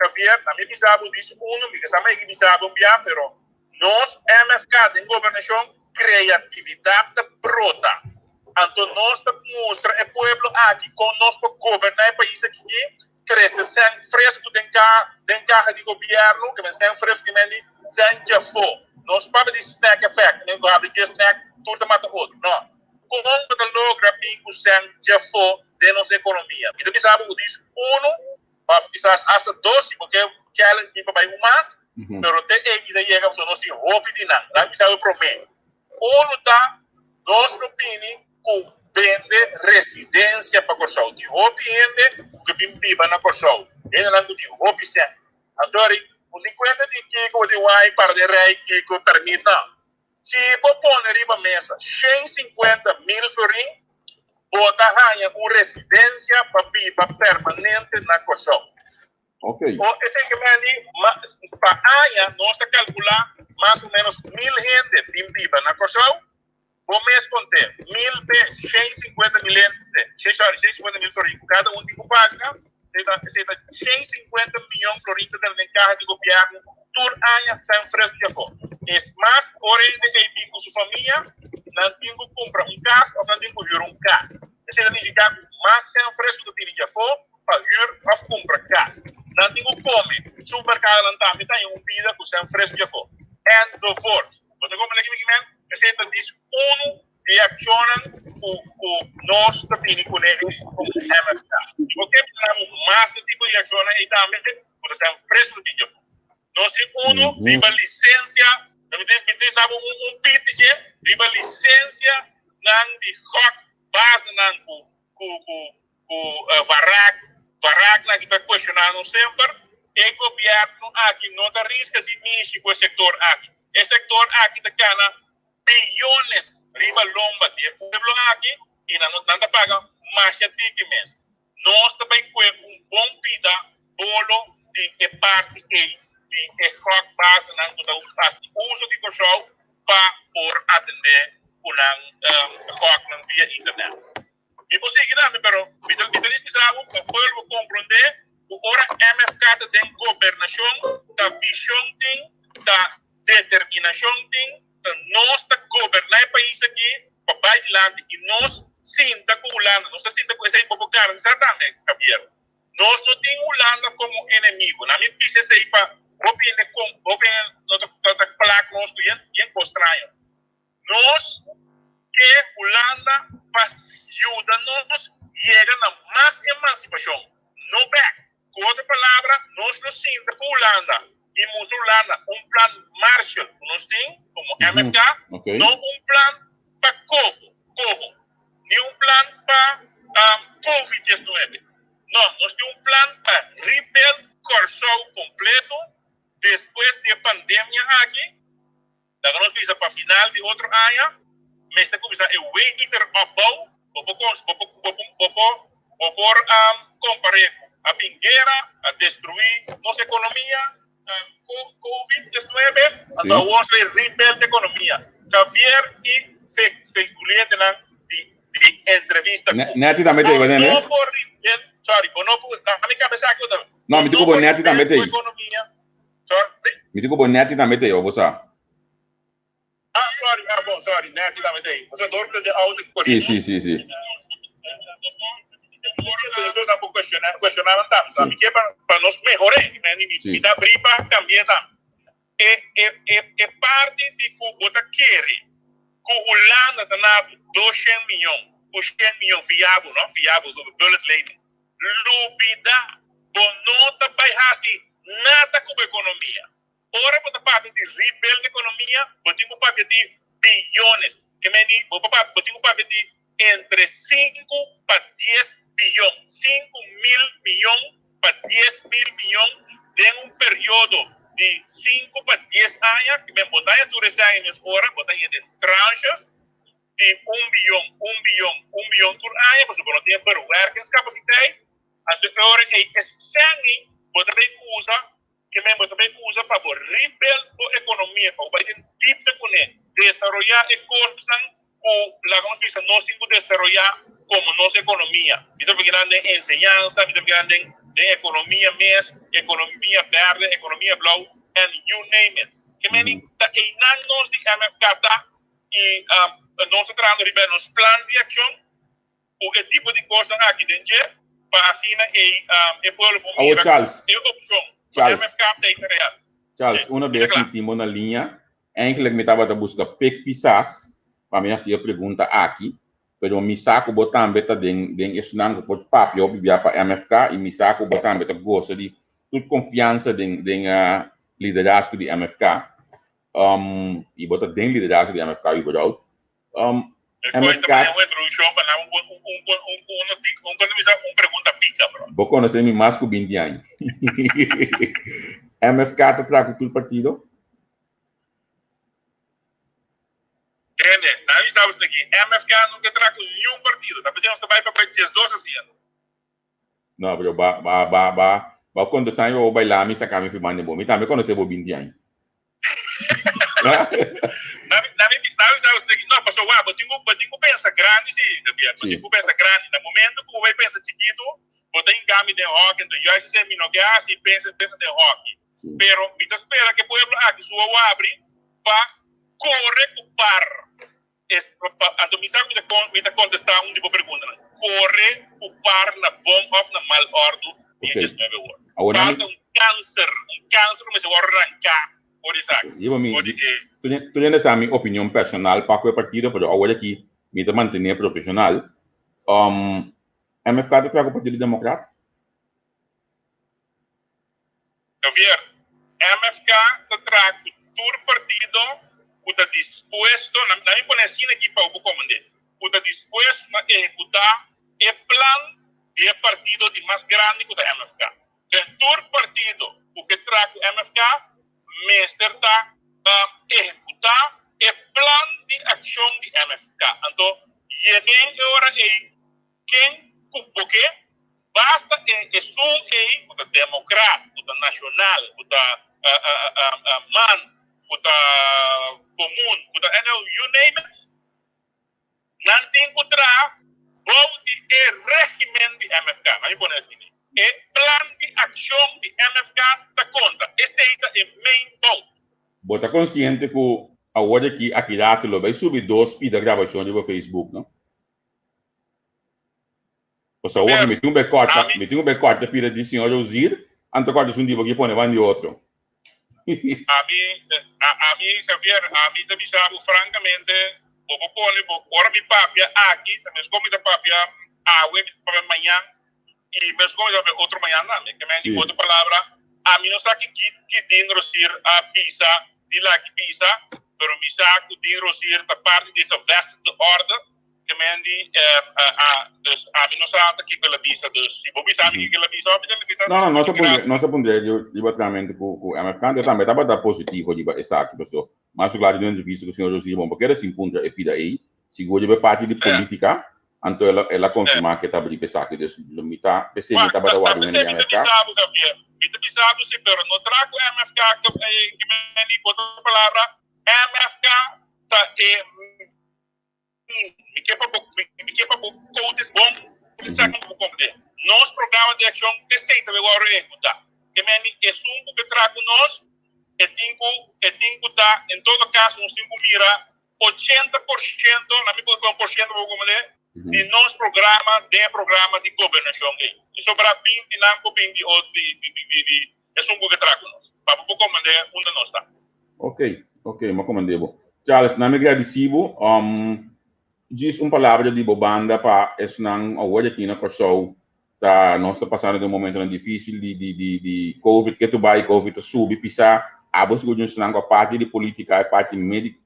Javier, a minha pisa diz me chama aqui pisa pero nós MFK tem governação criatividade brota. Então, nós mostra o povo aqui conosco governar o país aqui, cresce sem fresco dentro carro de governo, que sem fresco que vem sem jafo. Nós não de snack effect, nem do abre de snack, tudo mata outro. Não. Como que logra pingo sem jafo de nossa economia? E também sabe o diz quizás hasta 12, porque challenge que vai mais, pero te evita chega para nós de hobby de nada. Não sabe o problema. Tá, nós no pini vende residência para Corsol. De roupa vende que viva na Corsol. Ele não de roupa sem. Agora, os 50 de Kiko de Uai para de rei Kiko permita. Se você põe riba mesa 150 mil florim, você ganha uma residência para viva permanente na Corsol. Ok. O esse que me para ganhar, nós calcular mais ou menos 1.000 gente viva na Corsol. O mês contém 150 mil florinhos. Cada um tipo paga, 150 milhões de florinhos de carro de governo por ano sem fresco de aforo. É mais, orelha de que com sua família, não tem que comprar casa ou não tem que virar casa. Isso significa mais sem fresco de aforo para virar ou comprar casa. Não tem que comer. Supermercado não está, tem vida com sem fresco de aforo. And the worst. Você compra aqui, que diz reaccionam com nós também com ele como MFK. Porque temos mais tipo de reação e também por exemplo fresco de jogo. Nós temos viva licença, me diz um PTG, viva licença não de rock base não com varak na que está questionando sempre e governo aqui não dá risco de mexer com o setor aqui. O setor aqui está ganhando bilhões riba lomba de pueblo aqui e não paga mais tique mês. Nós também com bom pida bolo de parte de rock base na uso de control para por atender rock via internet. E você que pero me diz que algo que o povo compreender o ora MFK tem governação, da visão tem, da determinação tem, nós está governar o país aqui para adiante e nós sinta com Holanda, nós sinta com esse povo caro, exatamente, Javier. Nós não temos Holanda como inimigo. Na minha pista é para falar com nós bem estranho. Nós que Holanda ajuda-nos chega na mais emancipação. No back. Com outra palavra, nós não sinta com Holanda. E Holanda plan Marshall. Nós temos como MFK, não plan para Covo. Nem plan para Covid-19. Não, nós temos plan para rebuild Corsol completo depois da pandemia aqui. Da nós visa para final de outro ano, mas está começando a way interopau, por comparar a pingueira, a destruir nossa economia, Covid-19, então vamos rebuild a economia. Javier e Feijulieta de entrevista. Neti também tem, vai né? Sorry, na minha cabeça aqui também. Não, me digo bom Neti também tem. Economia. Sorry. Me digo bom Neti também tem, você. Sorry, Neti também tem. Você dorme de áudio. Sim. As pessoas não questionavam tanto, sabe? Que é para nós melhorar, me dá briga, cambiar tanto. É parte de que o Bota quer, que o Holanda está 200 milhões, os 100 milhões viável, não? Viável, bullet lane. Lubida, bonota, vai assim, nada com a economia. Ora, para parte de rebuild a economia, botinho parte de bilhões, que me diz, botinho parte de entre 5 para 10 bilhões, 5 mil milhões para 10 mil milhões, em período de 5 para 10 anos, que me botar em todos esses anos agora, botar em tranches de 1 bilhão por ano, você não tem para workers capacidade, agora é sangue, você também usa, que me também usa para rebuild a economia, para tipo de desarrollar a economia, o la confianza no se puede desarrollar como nuestra economía. Estamos hablando de enseñanza, estamos hablando de economía mes, economía verde, economía blau, and you name it. Que me diga, nos de MFK y nos tratando de ver nos plan de acción o qué tipo de cosas aquí dentro para así el pueblo familiar. Charles. Charles. MFK está real. Charles, uma vez que tínhamos na linha, eigenlijk me estava a buscar pek pisas. Para mim, assim, a pergunta aqui, pero me saco botar beta den estudante por papo, eu vivia para MFK e me saco botar beta gosta de tudo confiança den liderazgo de MFK, e botar den liderazgo de MFK überhaupt. MFK. Pergunta pica, bro. Vou conhecer me mais que 20 anos. MFK está trago tudo partido. Nós sabemos que MFK nunca terá com nenhum partido. Está pedindo que vai para dias 12 assim. Não, pero ba quando sai eu bailar me sacar me filmando bom. Me também quando você vou 20 anos. Nós sabemos que não, passou lá, botinho pensa grande sim, botinho pensa grande. No momento que vai pensa chiquito, botinho game de rock, então já se minogas e pensa de rock. Pero me espera que o pueblo aqui sua abre para correr então, me contestar um tipo de pergunta. Correr o par na bom ou na mal ordem de 19 horas. Falta câncer mas eu vou arrancar por isso aqui. Tu ainda sabe a minha opinião personal para o partido, mas agora aqui me está manter profissional. MFK está trago o Partido Democrata? Javier, MFK está trago todo partido está dispuesto, na minha conhecida aqui para o comandante, está dispuesto a executar o plano de partido de mais grande que o MFK. Então, todo partido, o que traga o MFK, mestre está a executar o plano de acción de MFK. Entonces, llegué ahora quem porque basta es un democrata, nacional, man, común, you name it. Nanti contra vote el régimen de MFK. Ahí pone así. El plan de acción de MFK está contra. Ese es el main vote. Vos está consciente que ahora aqui dá lo vai subir 2 pida gravação de Facebook, não? O sea, hoje me tenho um becorte pira de senhor usir, anto corta um dia que põe van de outro. A mí, Javier, a mí te avisaba francamente, vou pôr, ora mi papia aqui, também come da papia agua, mi papia mañana, e me come da outro mañana, que me diz outra palavra, a mí não sabe que din rosir a pizza, de lá que pizza, pero mi saco din rosir da parte de veste de order, que me diz, dus a mí não sabe que pela pizza, dus se você sabe que pela pizza, não se pondria, eu realmente com a MFK, eu também estava da positivo de exato, pessoal. Mas claro, não é difícil que o senhor José bom, porque era assim ponto é pida aí, seguro de parte de política, então ela confirma que está bem pesado que desse limita, PC está para o ar do MFK. Muito bizarro, sim, pero não trago MFK que me diz outra palavra, MFK tá me quepa codes bom, que sabe como compreender. Nos programas de ação decente agora é tá. Que me diz que trago nós Etinco tá, em todo caso, uns 5 mira 80%, na minha posição, por cento, vou comer, de nosso programa de governação. Isso para 20, não 20, ou é um que trago nós. Para pouco comer, onde nós está. Ok, mas comandebo. Charles, não me agradecido. Diz palavra de bobanda para esse não agora aqui na Corsol, tá, nós está passando de um momento difícil de Covid, que tu vai Covid sube, pisar. A você gosta de a parte de política, a parte médica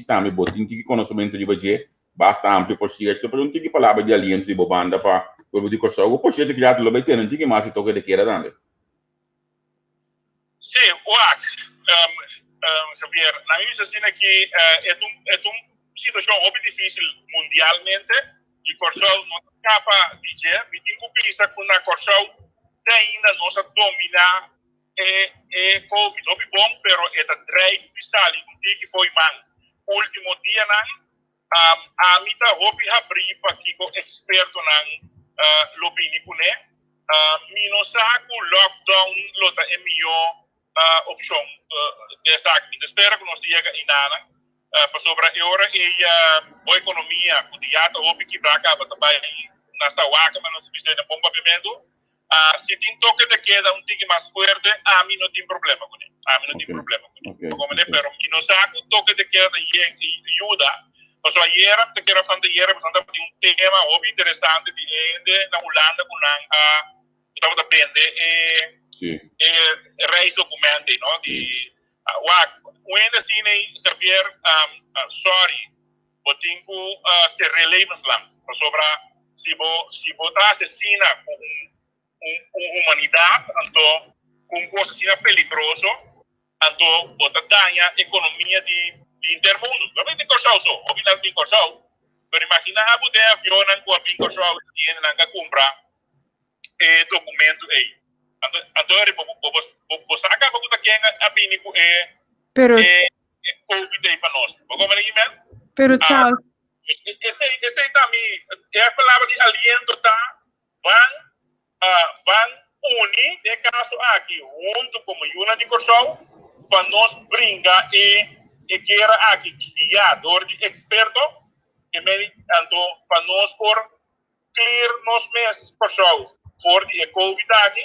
também, botin que conhecimento de você basta amplo por si, então não tem que palavra de aliento de bobanda para o de coisa, o por certo criado lo vai ter, não tem que mais se toque de queira também. Sim, Javier, na minha assim aqui é situação muito difícil mundialmente e Corsol não é capaz de dizer, me tem que pensar que na Corsol ainda não se domina Covid, não é bom, pero é da drive pisali, que foi man. Último dia a mim tá hobby abrir para que o experto na lobini pune, mi não sabe lockdown lota é melhor opção dessa aqui. Espero que nós diga inana, para sobre a hora e a economia, o dia tá hobby que para cá, para também na saúde, mas não se precisa de bom pavimento. Se tem toque de queda um tique mais forte, a mim não tem problema com ele. A mim não tem problema com ele. Como ele, pero que não sabe o toque de queda ajuda. Mas ayer, te quero falar de ayer, porque tem tema muito interessante de na Holanda com estamos aprendendo reis documentos, não? De ainda assim, Javier, sorry, eu tenho que se relevar lá. Sobre se você assassina com humanidade, então, com coisa assim peligroso, então, você ganha a economia de intermundo. Não é de Corsol só, ou não é de Corsol, mas imagina a você avião com a Corsol e não comprar documento aí. Então, você acaba com a pinico Covid aí para nós. Como é que Pero, Charles, esse também é a palavra de aliento, tá? Van unir, de caso aqui, junto com a Yuna de Corsol, para nós brincar e queira aqui, guiador de experto, que me então, para nós por clear nos meses Corsol, por de Covid aqui,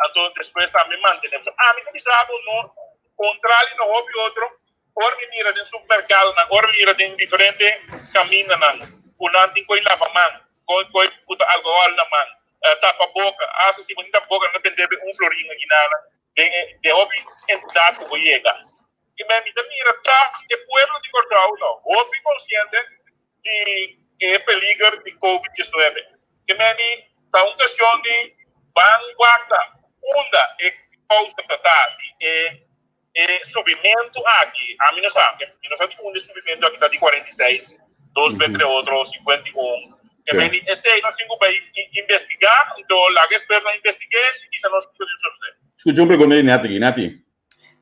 então depois também mantenemos. Me avisava, no contrário, não houve outro, por me mira no supermercado, agora me mira em diferentes caminhos, com nanti coi lava mão, coi puta alcohol na mão. Tapa boca, se bonita boca não tem florinho aqui de hobby entidade que chega. E me mira, tá, que pueblo de Corsol não, hobby consciente de que peligro de Covid-19. Que me tá uma questão de vanguarda, onda é causa tá subimento aqui, a mim não sabe um de subimento aqui está de 46, dois entre outro 51. Esse aí nós temos que investigar, então lá que espera investigar e se nós podemos fazer. Escucha Nati.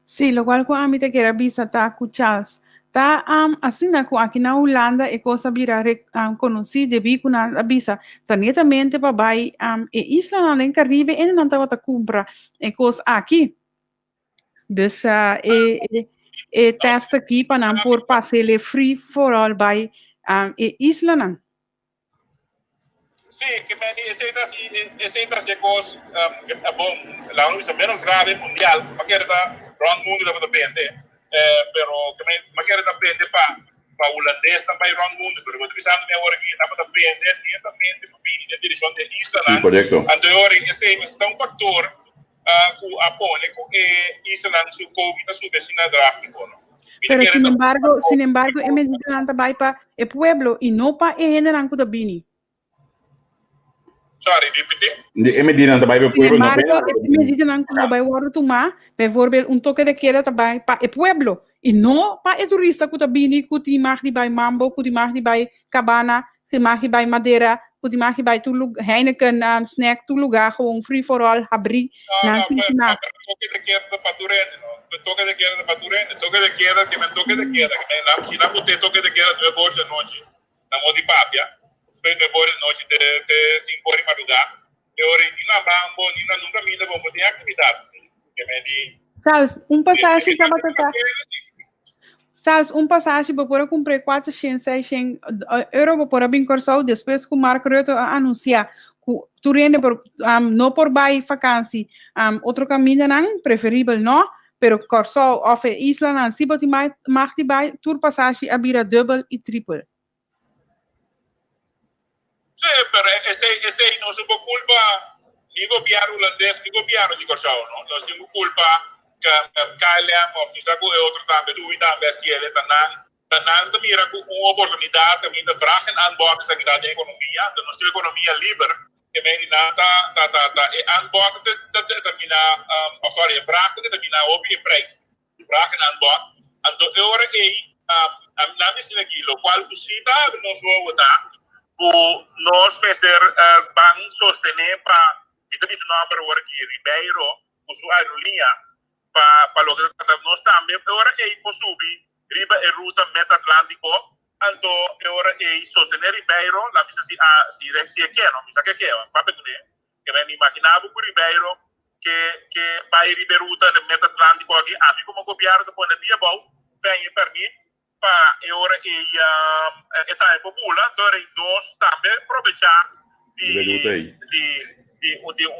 Sim, lo qual com a mim te quer visa tá com Charles. Tá assim na aqui na Holanda é coisa virar conheci de bi com a visa. Tá netamente para vai e isla na Caribe e não tava tá compra é coisa aqui. Dus test aqui para não por passeio free for all by isla não. Sim, que esse é coisa bom, lá no menos grave mundial, porque era round mundo da depende, pero que me quer depende para holandês também round mundo, pero quando pensando me agora que estava depende diretamente para a direção de isla. Sim, correto. Anterior esse é um fator que apone que isla su COVID su vecina drástico, ¿no? Pero sin embargo, en Medina também para o pueblo e não para o general da Bini. Sorry, repeat. Em Medina também o pueblo não tem. Medina também o tomar, por toque de queda também para o pueblo e não para o turista que Bini, que te imagina vai Mambo, que te imagina vai Cabana, que imagina vai Madeira, que te imagina vai tu Heineken snack tu lugar gewoon free for all abri na cima. Toque de queda para Turene, no. Toque de queda para Turene, toque de queda que me toque de queda, que me si na pute toque de queda 9 horas da noite, na modi papia. 9 horas da noite de 5 horas de madrugada. E ora ni na Mambo, ni na nunca me vou ter atividade. Que me di. Charles, passagem que vai tocar. Charles, passagem para poder comprar 400, 600 euros para vir cursar, depois que o Marco Rutte anunciar que tu rende não por vai vacância, outro caminho não, preferível não, pero cursar of isla não, se você mais de vai, tu passagem a vira double e triple. Sim, pero esse não é por culpa ni governo holandês, ni governo de cursar, não? Nós temos culpa que KLM of Nisaku e outro também do também se ele tanan de mira com uma oportunidade também de brachen aanbod sa grande economia, de nossa economia livre, que vem nada aanbod de terminar, sorry, brachen de terminar op je prijs, brachen aanbod, en de euro na misina aqui, lo qual usita nos vou dar, o nós fazer ban sostener para então isso não para o aqui Ribeiro, o sua aerolínea para lo que nós também agora é possível riba e ruta meta-atlântico então agora é sostener Ribeiro lá visa se aqui não visa que é para pedir que me imaginava por Ribeiro que vai riba ruta de meta-atlântico aqui a mim como governo de põe dia bom vem para mim para agora é tá popular então nós também aproveitar de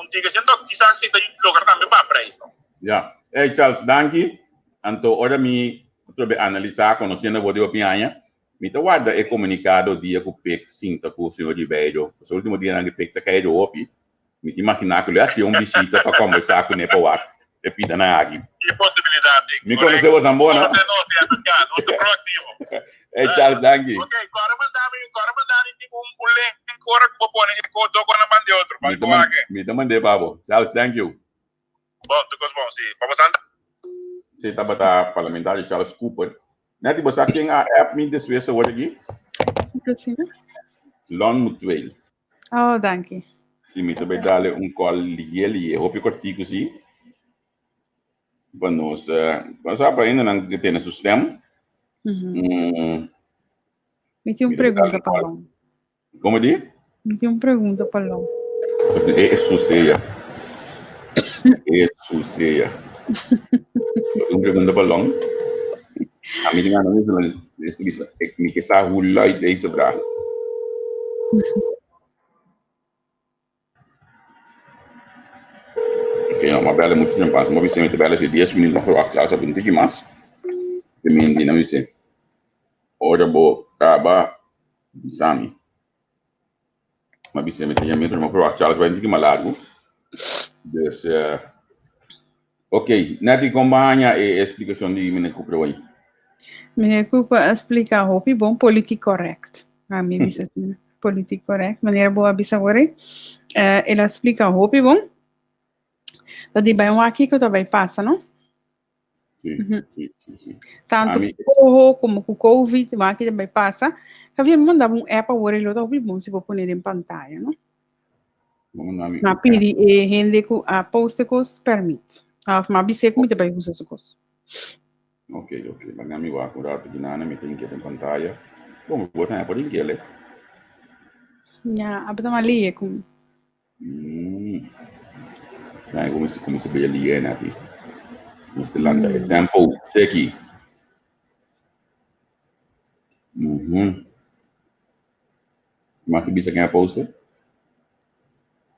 indicação que quizás se tem lugar também para preço. Ja, hey Charles, danke. Anto ora mi trobe analisar conhecendo a opinião. Mi te guarda e comunicado dia com PEC sinta com o senhor Ribeiro. O último dia na PEC tá caído opi. Mi te imaginar que ele assim visita para conversar com ele para e pida na água. E possibilidade. Me conheceu o Zambona? Não, não, proativo. Hey Charles, danke. Ok, agora mandar tipo link agora que vou pôr com do na mande outro. Me te mandei babo. Charles, thank you. Bom, tu gosto bom, sim. Vamos andar. Sim, tá para parlamentar Charles Cooper. Nati você tem a app me deswesa hoje aqui? Loan Mutual. Oh, danke. Sim, me também dá um call lieli. Hope cortico sim. Vamos para ainda não tem no sistema. Me tem uma pergunta para lá. Como diz? Me tem uma pergunta para lá. Isso seja. Uma pergunta para lá. A mim não é me que sa hula e dei sobra. Ok, não, uma bela muito tempo, mas uma vez me bela de 10 minutos para achar essa pergunta que mais. Que me ensina me dizer. Ora bo acaba bisami. Mas bisa me tinha medo de para achar vai ter que malargo. Dus ok, nati companhia e explicação de mim que pro aí. Meneer Cooper explica hopi bom politic correct. A mim bisa politic correct. Meneer boa bisa agora. Ela explica hopi bom. Tadi vai aqui que eu também passa, não? Sim, sim. Tanto Ami- como com o Covid, mas que também passa. Havia mandado um app agora, ele está bom se vou pôr em pantalla, não? Mas pedi e gente que a poste cos permite. Mas bise como também usa isso cos. Ok. Mas ami wa ko rato ginana mi tem que ter pantalla. Bom, vou botar por aqui, Ja, aber da mal lie com. Nah, come se veia ali, né, aqui. Mr. Landa, é tempo, aqui. Mas que bisa ganhar poster?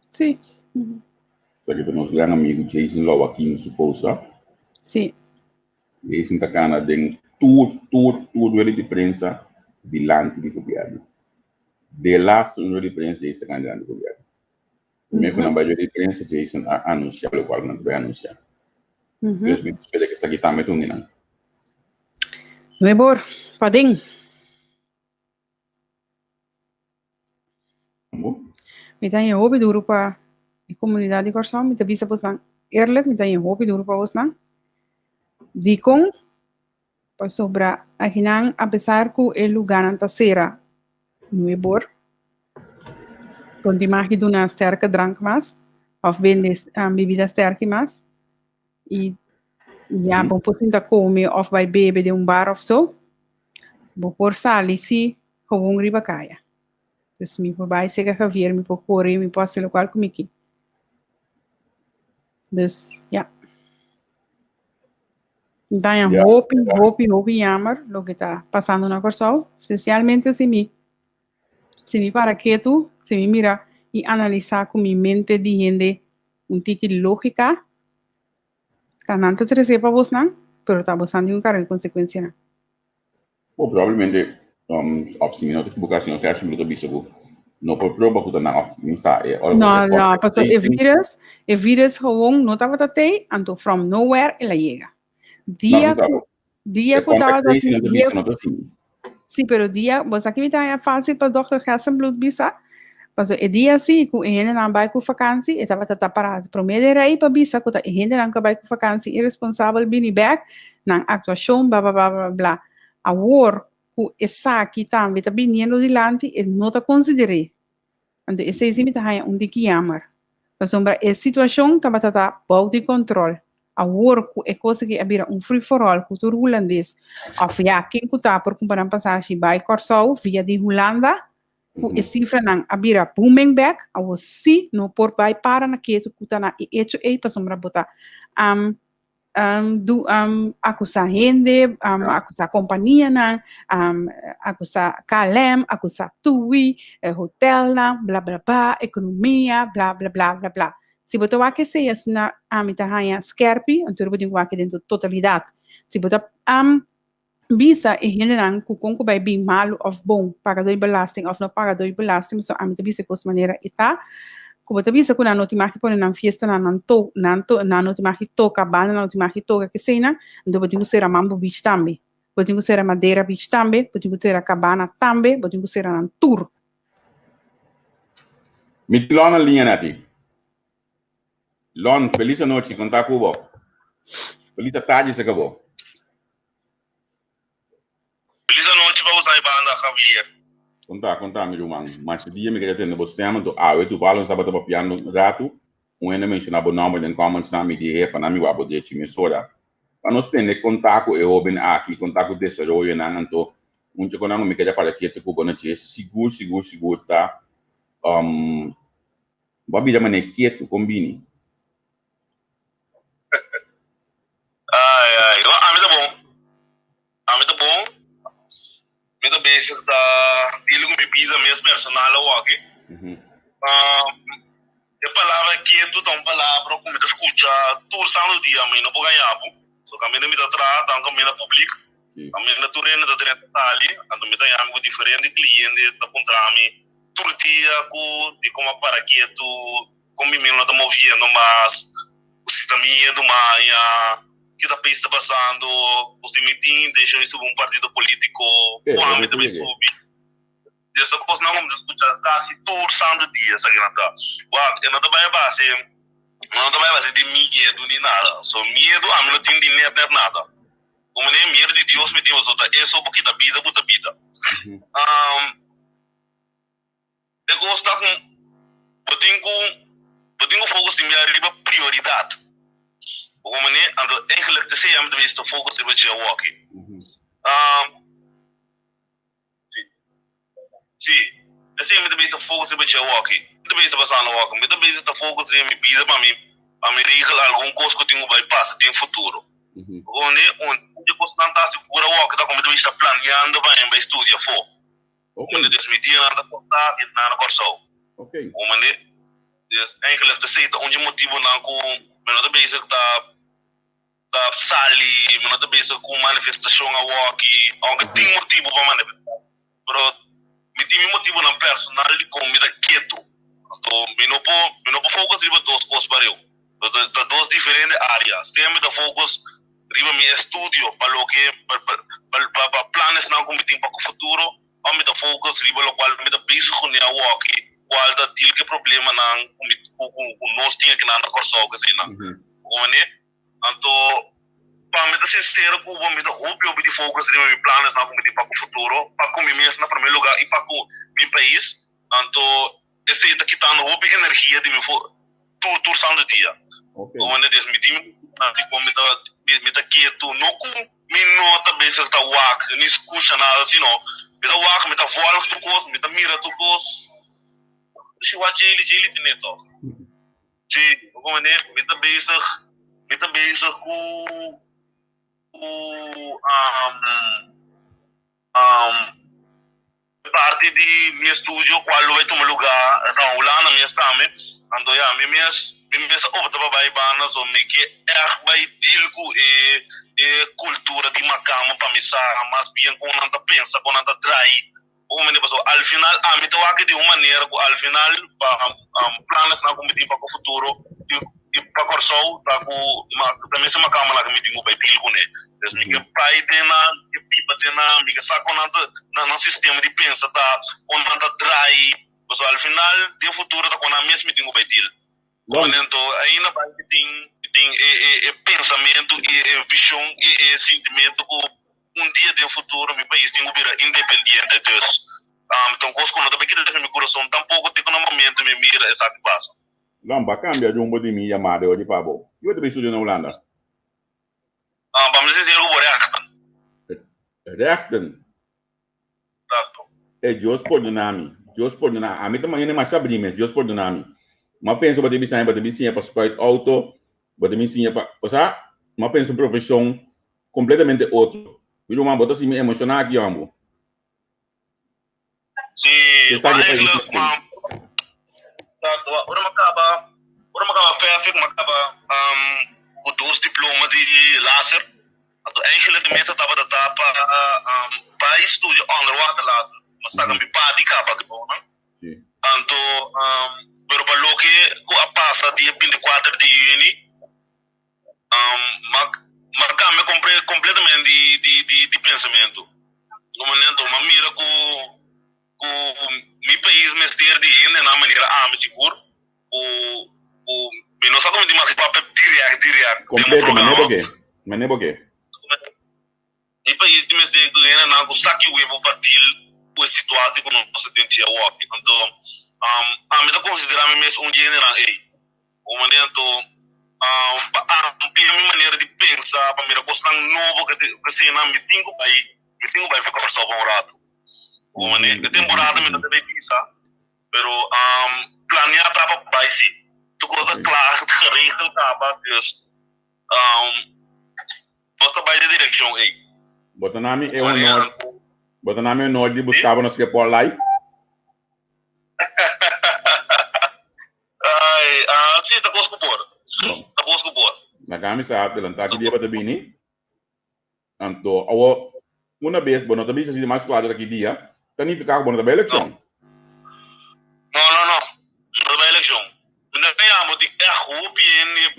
Sim. Só que temos um amigo Jason Law aqui no Suposa. Sim. Jason tá cana de tudo ele de prensa vilante do governo. De last um de prensa Jason tá cana do governo. Primeiro que não vai de prensa Jason anunciar o qual não vai anunciar. Deus me espera que essa aqui tá metendo não. Não é bom, padem. Me tem hobby duro para a comunidade de Corsão, me avisa você não. Eerlijk, me tem hobby duro para você não. Dicom, para sobra a hinang, apesar que o lugar não tá será, não é bom. Quando imagem de uma sterke drank mais, ou bem bebida sterke mais, e ja, bom por sinta come of vai beber de bar of so, bom por sali se gewoon riba caia. Dus me por vai ser que vir me por correr me posso ser local comigo. Dus ja. Então hope jammer lo que está passando na Corsol, especialmente se me para quieto, se me mira e analisar com minha mente de gente tique lógica. Tanto te receba vos não, pero está buscando um cara de consequência não. Bom, provavelmente opsi minuto que bucação que acho muito bicho. Não por prova que não misa Não, pastor, e vírus gewoon não estava até, então from nowhere ela chega. Dia que estava sim, pero dia, você aqui é fácil para o Dr. Hasselblad bisa. Pastor, e dia sim, que ele não vai com vacância, e estava parado. Prometo aí para bisa, que ele não vai com vacância, irresponsável, bini back, na atuação, blá blá blá blá blá. A war, que essa aqui também está vindo adiante, e não está considerado. Então, esse é um que jammer. Mas, a situação está bom de controle. A work é coisa que é free for all, cultura holandês. Of ja, quem que está por comprar passagem by Corsol via de Holanda, a cifra não abira booming back, a você não por vai para na que tu está na hecho aí para sombra botar acusar gente, acusar companhia, acusar KLM, acusar TUI, hotel, blá blá blá, economia, blá blá blá blá blá. Se você vai que seja na amita hanya skerpi, então você vai que dentro totalidade. Se você visa e generan que com vai bem mal ou bom, pagador de belasting ou não pagador de belasting, so amita visa de maneira eta. Como te visa que na noti maki pone na fiesta na noti maki toca banda na noti maki toca que cena, então pode ser a Mambo Beach também, pode ser a Madeira Beach também, pode ser a Cabana também, pode ser a tour. Mitlona linha nati. Lon, feliz noite, contar com você. Feliz tarde, se acabou. Feliz noite para usar a banda, Javier. Contar, meu irmão. Mas dia me queria ter no sistema, tu fala, estava piano rato, ainda mencionava o nome de comments na mídia, para não me guardar de time sora. Para nós ter contato e oben aqui, contato de desenvolvimento na anto, onde quando não me queria para que tu com noite seguro tá. Babi já mané quieto combine. Muito bom. Muito bem, você está ele com pizza mesmo personal aqui. A palavra quieto, então palavra como te escuta, torçando o dia, mas não vou ganhar, só que a minha me dá atrás, então a minha pública, a minha turena da direita ali, então me dá amigo diferente cliente da contra-me, todo dia de como para quieto, como me não está movendo, mas o sistema do Maia que da país está passando, os limites deixam isso um partido político, o homem também soube. Essa coisa não vamos escutar quase todo santo dia, essa grana. Eu não trabalho base de medo nem nada. Só medo, a mim não tem dinheiro nem nada. O mané medo de Deus me diz, "Ota, é só porque da vida, puta vida." Eu gosto com eu tenho fokus in minha riba prioridade. O mané ando eigenlijk te zeggen de meeste fokus in wat je walkie. Sim, assim me meeste fokus in wat je walkie. De meeste basaan walkie, me de meeste fokus in mijn vida para mim regel algum coisa que eu tenho bypass tem futuro. Onde eu posso tentar segura walkie tá como eu estou planeando para em estudar for. Onde desmitir nada cortar e nada cortar. Okay. O mané dus eigenlijk te zeggen onde motivo não com me não bezig da sali, me não bezig com manifestação a walkie, aunque tem motivo para manifestar. Pero me tem motivo não personal de como me dá quieto. Então me não fokus riba duas coisas para eu. Da duas diferentes áreas. Sempre da fokus riba meu estudio para lo que para planos não como tem para o futuro, ou me da fokus riba lo qual me da bezig com a walkie. Qual da deal que problema não com nós tinha que não cortar que assim não. Onde então para me dar sincero com me dar hope eu me fokus riba meus planos não como tem para o futuro, para comer mesmo na primeiro lugar e para o meu país. Então esse daqui tá no hope energia de me for tur sound dia. Onde desmitir na como me tá quieto no com me nota bem se tá wak, nem escuta nada assim não. Me tá wak, me tá voando tu coisa, me tá mira tu coisa. Se o ele tem to. Sim, como né, me tá bezig com parte de meu estúdio qual vai tomar lugar lá na minha estame ando já minhas opta para bana so me que vai deal com cultura de macama para me sa mas bem com nanta pensa com nanta trai o me passou al final me tô aqui de uma maneira al final planos na como para o futuro e para corso tá com também se macama lá que me tenho para deal com ele des me que pai tena que pipa tena me que sa com nanta no sistema de pensa tá com nanta trai so al final de futuro tá com a mesma tenho para deal então ainda vai tem pensamento e visão e sentimento que dia de futuro meu país tem que vir independente dus então coisa quando também que deve meu coração tampouco tem no momento me mira exato passo Lamba cambia de um bode minha amada hoje para bom. E outra pessoa na Holanda? Para me dizer o Rechten. Exato. É Deus perdonami. Deus perdonami. A mim também não é mais sabrime. Deus perdonami. Mas penso para te para sprite auto, para te para, ou seja, mas penso profissão completamente outro. Viu uma bota assim me emocionar aqui amo. Sim, Ora acaba FEF, acaba o dois diploma de laser. Então, eigenlijk de meta estava da tapa para estudar underwater laser. Mas está me padi capa que bom, né? Então, pero para lo que a passa dia 24 de junho, me comprei completamente de pensamento. No momento, uma mira com meu país me estiver de na maneira me seguro. Me não sabe como de mais papel direct. Completo, mas nem porque. Meu país de me estiver de na com saque o evo partil com a situação que nós temos a walk. Então, me dá considerar mesmo dia na o momento minha maneira de pensar para mira coisa novo que se na me tenho vai ficar só um rato. O momento temporada me não deve pensar, pero planear para país tu coisa clara de regel tava dus basta vai de direção aí. Botanami é o nord de buscava nos que por life. Sim, tá busco por. Na kami sa atin taki dia para bini. Anto awo una vez bono tabi sa mais claro daqui dia, tani ficar bono da eleição. Não da eleição. Não ganhamos de erro bien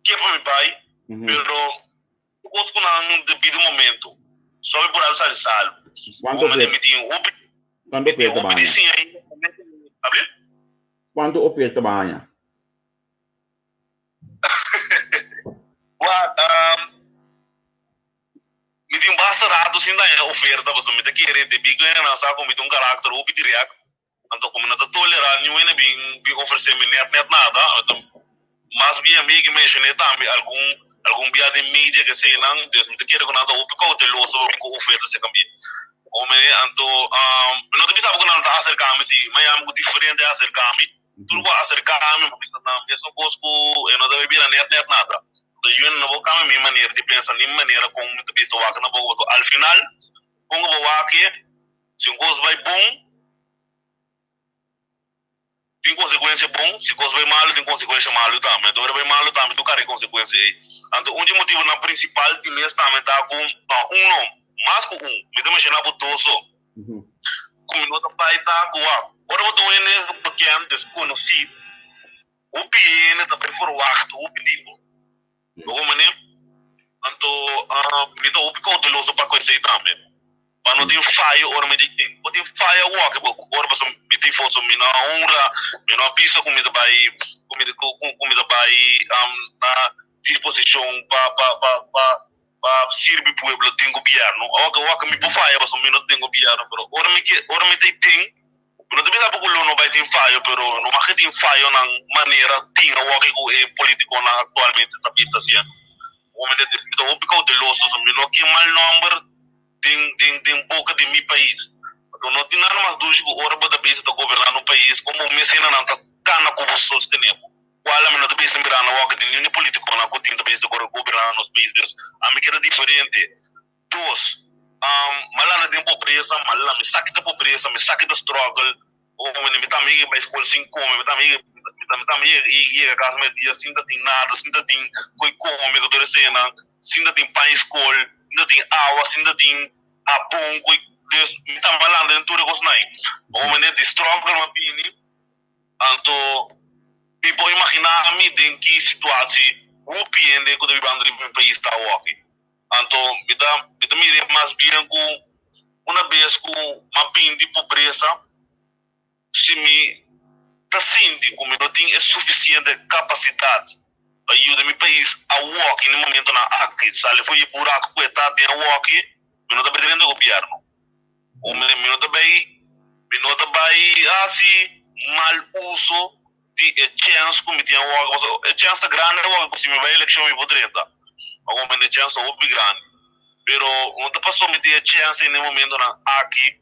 que para meu pai, pero busco no devido momento. Só por alçar salvo. Quanto oferta banha? Quanto oferta banha? fire oferta para me te querer de bico na sa com um caráter ou direct então como não tá tolerar nenhum é bem oferecer me net nada então mas bem amigo mencionei também algum dia de mídia que sei não Deus me te querer com nada ou porque te lo sobre com oferta se cambia ou me então não te sabe com nada acercar-me se mas é algo diferente acercar-me tudo acercar-me mas não mesmo cosco eu não deve vir a net nada eu não vou cambiar minha maneira de pensar nem maneira como muito visto o na boa ao final como o aqui se um coisa vai bom tem consequência bom se coisa vai mal tem consequência mal também então vai mal também tu carrega consequência aí então um motivo na principal de mês também tá com não mais com me dá imaginar por dois como não tá pai tá com ora vou doer né porque antes desconhecido o PN também for o acto o pedido como né então me dá o pico de loso para conhecer também para não ter falha ou me tem ou tem falha o que agora para me tem força me na honra me não pisa comida vai na disposição para servir para o povo tem governo o que me por falha para me não tem governo pero ora me tem não te sabe que não vai ter falha pero não vai ter falha na maneira tem o que o político na atualmente está vista assim o me tem o pico de loso me não que mal número tem pouca de meu país então não tem nada mais do que ora para base de governar no país como me ensina não tá cana como sostener qual a menor base mirar na walk de nenhum político na cotinha da base de governar nos países a me queda diferente dois malana de pobreza malana me saque da pobreza me saque da struggle ou me tá meio para escola 5 me tá meio e casa me dia assim não tem nada assim não tem coi como me do cena assim não tem pai escola não tem água assim não tem a bom coi Deus me tá malando em tudo coisa aí ou me de struggle uma pini então me pode imaginar me tem que situação o PN que deve andar no país está aqui então me dá mire mais bem com uma vez com uma pin de pobreza se me tá sentindo como não tem suficiente capacidade para ajudar meu país a walk no momento na aqui sale foi buraco que está tem a walk me não tá perdendo o governo o me não tá bem assim mal uso de chance como tem a walk a chance grande walk se me vai eleção me poderia alguma me chance ou grande pero não tá passou me ter chance no momento na aqui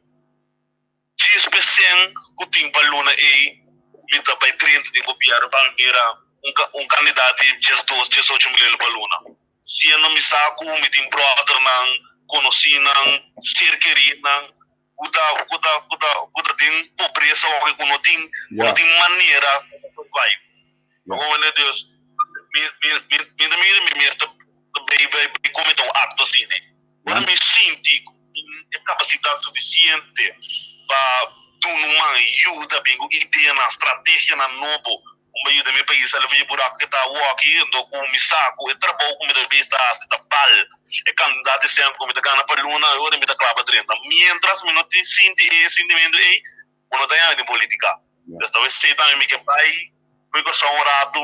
10% que tem baluna aí me tá para 30 de governo para virar candidato de 18 mil baluna se eu não me saco me tem brother não conheci não ser querido não kuda tem pobreza ou que não tem maneira vai como é Deus me está bem cometer um ato assim né para me sentir capacidade suficiente para tu não ajuda bem ideia na estratégia na novo meio do meu país ela veio buraco que está aqui então com me saco é trabalho como da vez está pal é candidato sempre como da gana para luna eu me da clava 30 mientras me não te sentimento aí quando tem de política desta vez sei também que vai foi com um rato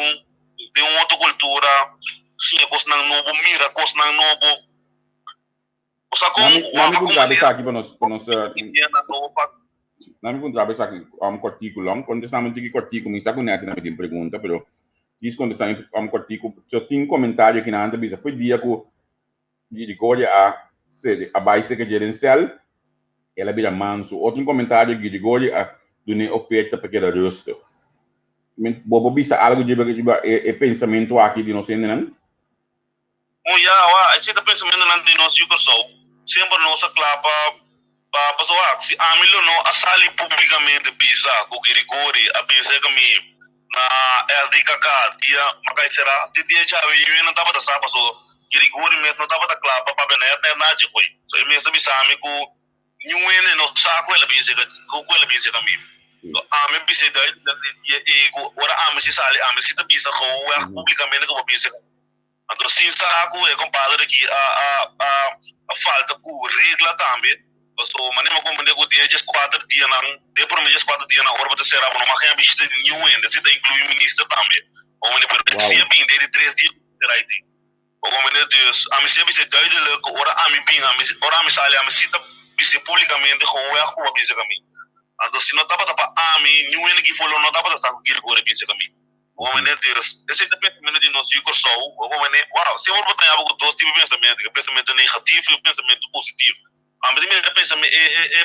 de uma outra cultura sim é coisa novo mira coisa novo o saco nami contrabessa aqui para nós nami contrabessa aqui currículo contestamente que currículo me saco net na minha pergunta pero diz contestamente currículo só tem comentário aqui na entrevista foi dia que de Gregória a sede a base que gerencial ela vira manso outro comentário de Gregória a do oferta para que era rosto bobo bisa algo de pensamento aqui de nós ainda não esse pensamento não de nós sempre nossa clapa para pessoa se a milho não assali publicamente bisa com Gregória a pensar que na SDKK dia makai será dia chave eu não tava da sapa so Gregória mesmo não tava da clapa para benet na de coi so eu mesmo bisa amigo nenhum não saco ela bisa com ela bisa comigo a me bisa da e ora a me se sale a me se bisa com publicamente com bisa então sim saco é compadre aqui a falta com regra também so manema como nego dia just 4 dias não de por mês 4 dias na hora para ser abo não mais é bicho de new end se tem incluir ministro também ou mane por se bem de 3 dias right ou mane Deus Dus aan mij is het duidelijk, ora aan mij ping, ora aan mij sali, aan mij zitten, is publicamente gewoon weg hoe we zijn kami. En dus no tapa aan mij, nu en ik follow no tapa dat sta hier gore bezig kami. Hoe meneer dus, is het de meneer die nos yuko zo, hoe meneer, wow, se wordt dan hebben we dos type pensamento negatief en pensamento positief. Aan mij die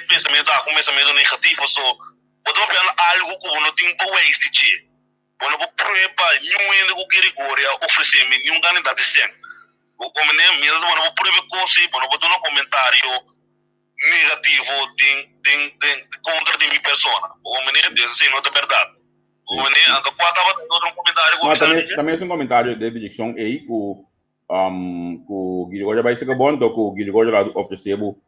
pensamento, a pensamento negativo so, wat we aan algo como no tempo waste che. Bono bo prueba, nu en de gore gore oferecer me, nu gane dat is como nem mesmo bono bo prueba coisa, bono bo dono comentário negativo contra de minha persona. O menino diz assim, não é verdade. O menino, ando quatro outro comentário. Mas também é um comentário de direcção aí que o Guilherme já vai ser bom, então que o Guilherme já ofereceu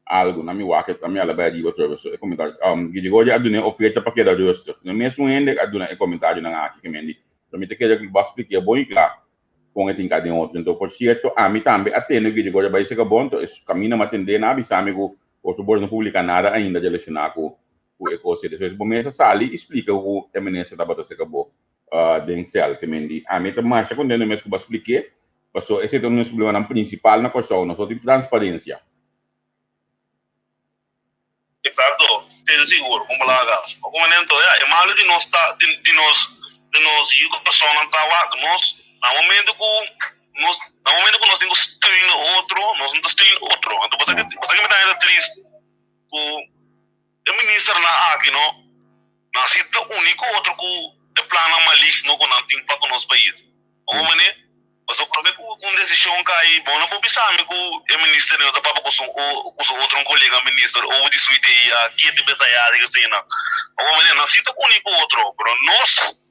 algo na minha waka, também ela vai dizer outra vez. Comentário. Guilherme já deu oferta para cada rosto. No mesmo ainda já deu comentário na aqui que me diz. Também te quero que você explique bom e claro. Com ele em cada outro. Então, por certo, a mim também até no Guilherme já vai ser bom, então caminho a atender na avisa amigo. O board não publica nada ainda de relacionar com o ecosistema. Então, bom, essa sala explica o eminência da batata que acabou de céu que me diz. A mim também acho que quando eu mesmo expliquei, passou esse é o nosso problema principal na questão, nós temos transparência. Exato, esteja seguro, como lá gás. O comandante é malo de nós educação não tá lá, nós no momento que nós temos estranho outro, nós não estranho outro. Então você que me dá triste, o ministro na aqui não, na cita único outro que é plano maligno que não tem para o nosso país. O momento, mas o problema é que decisão cai, bom não pode pensar que o ministro não dá para com outro colega ministro ou de sua ideia que de pensar que sei não. O momento na cita único outro, pero nós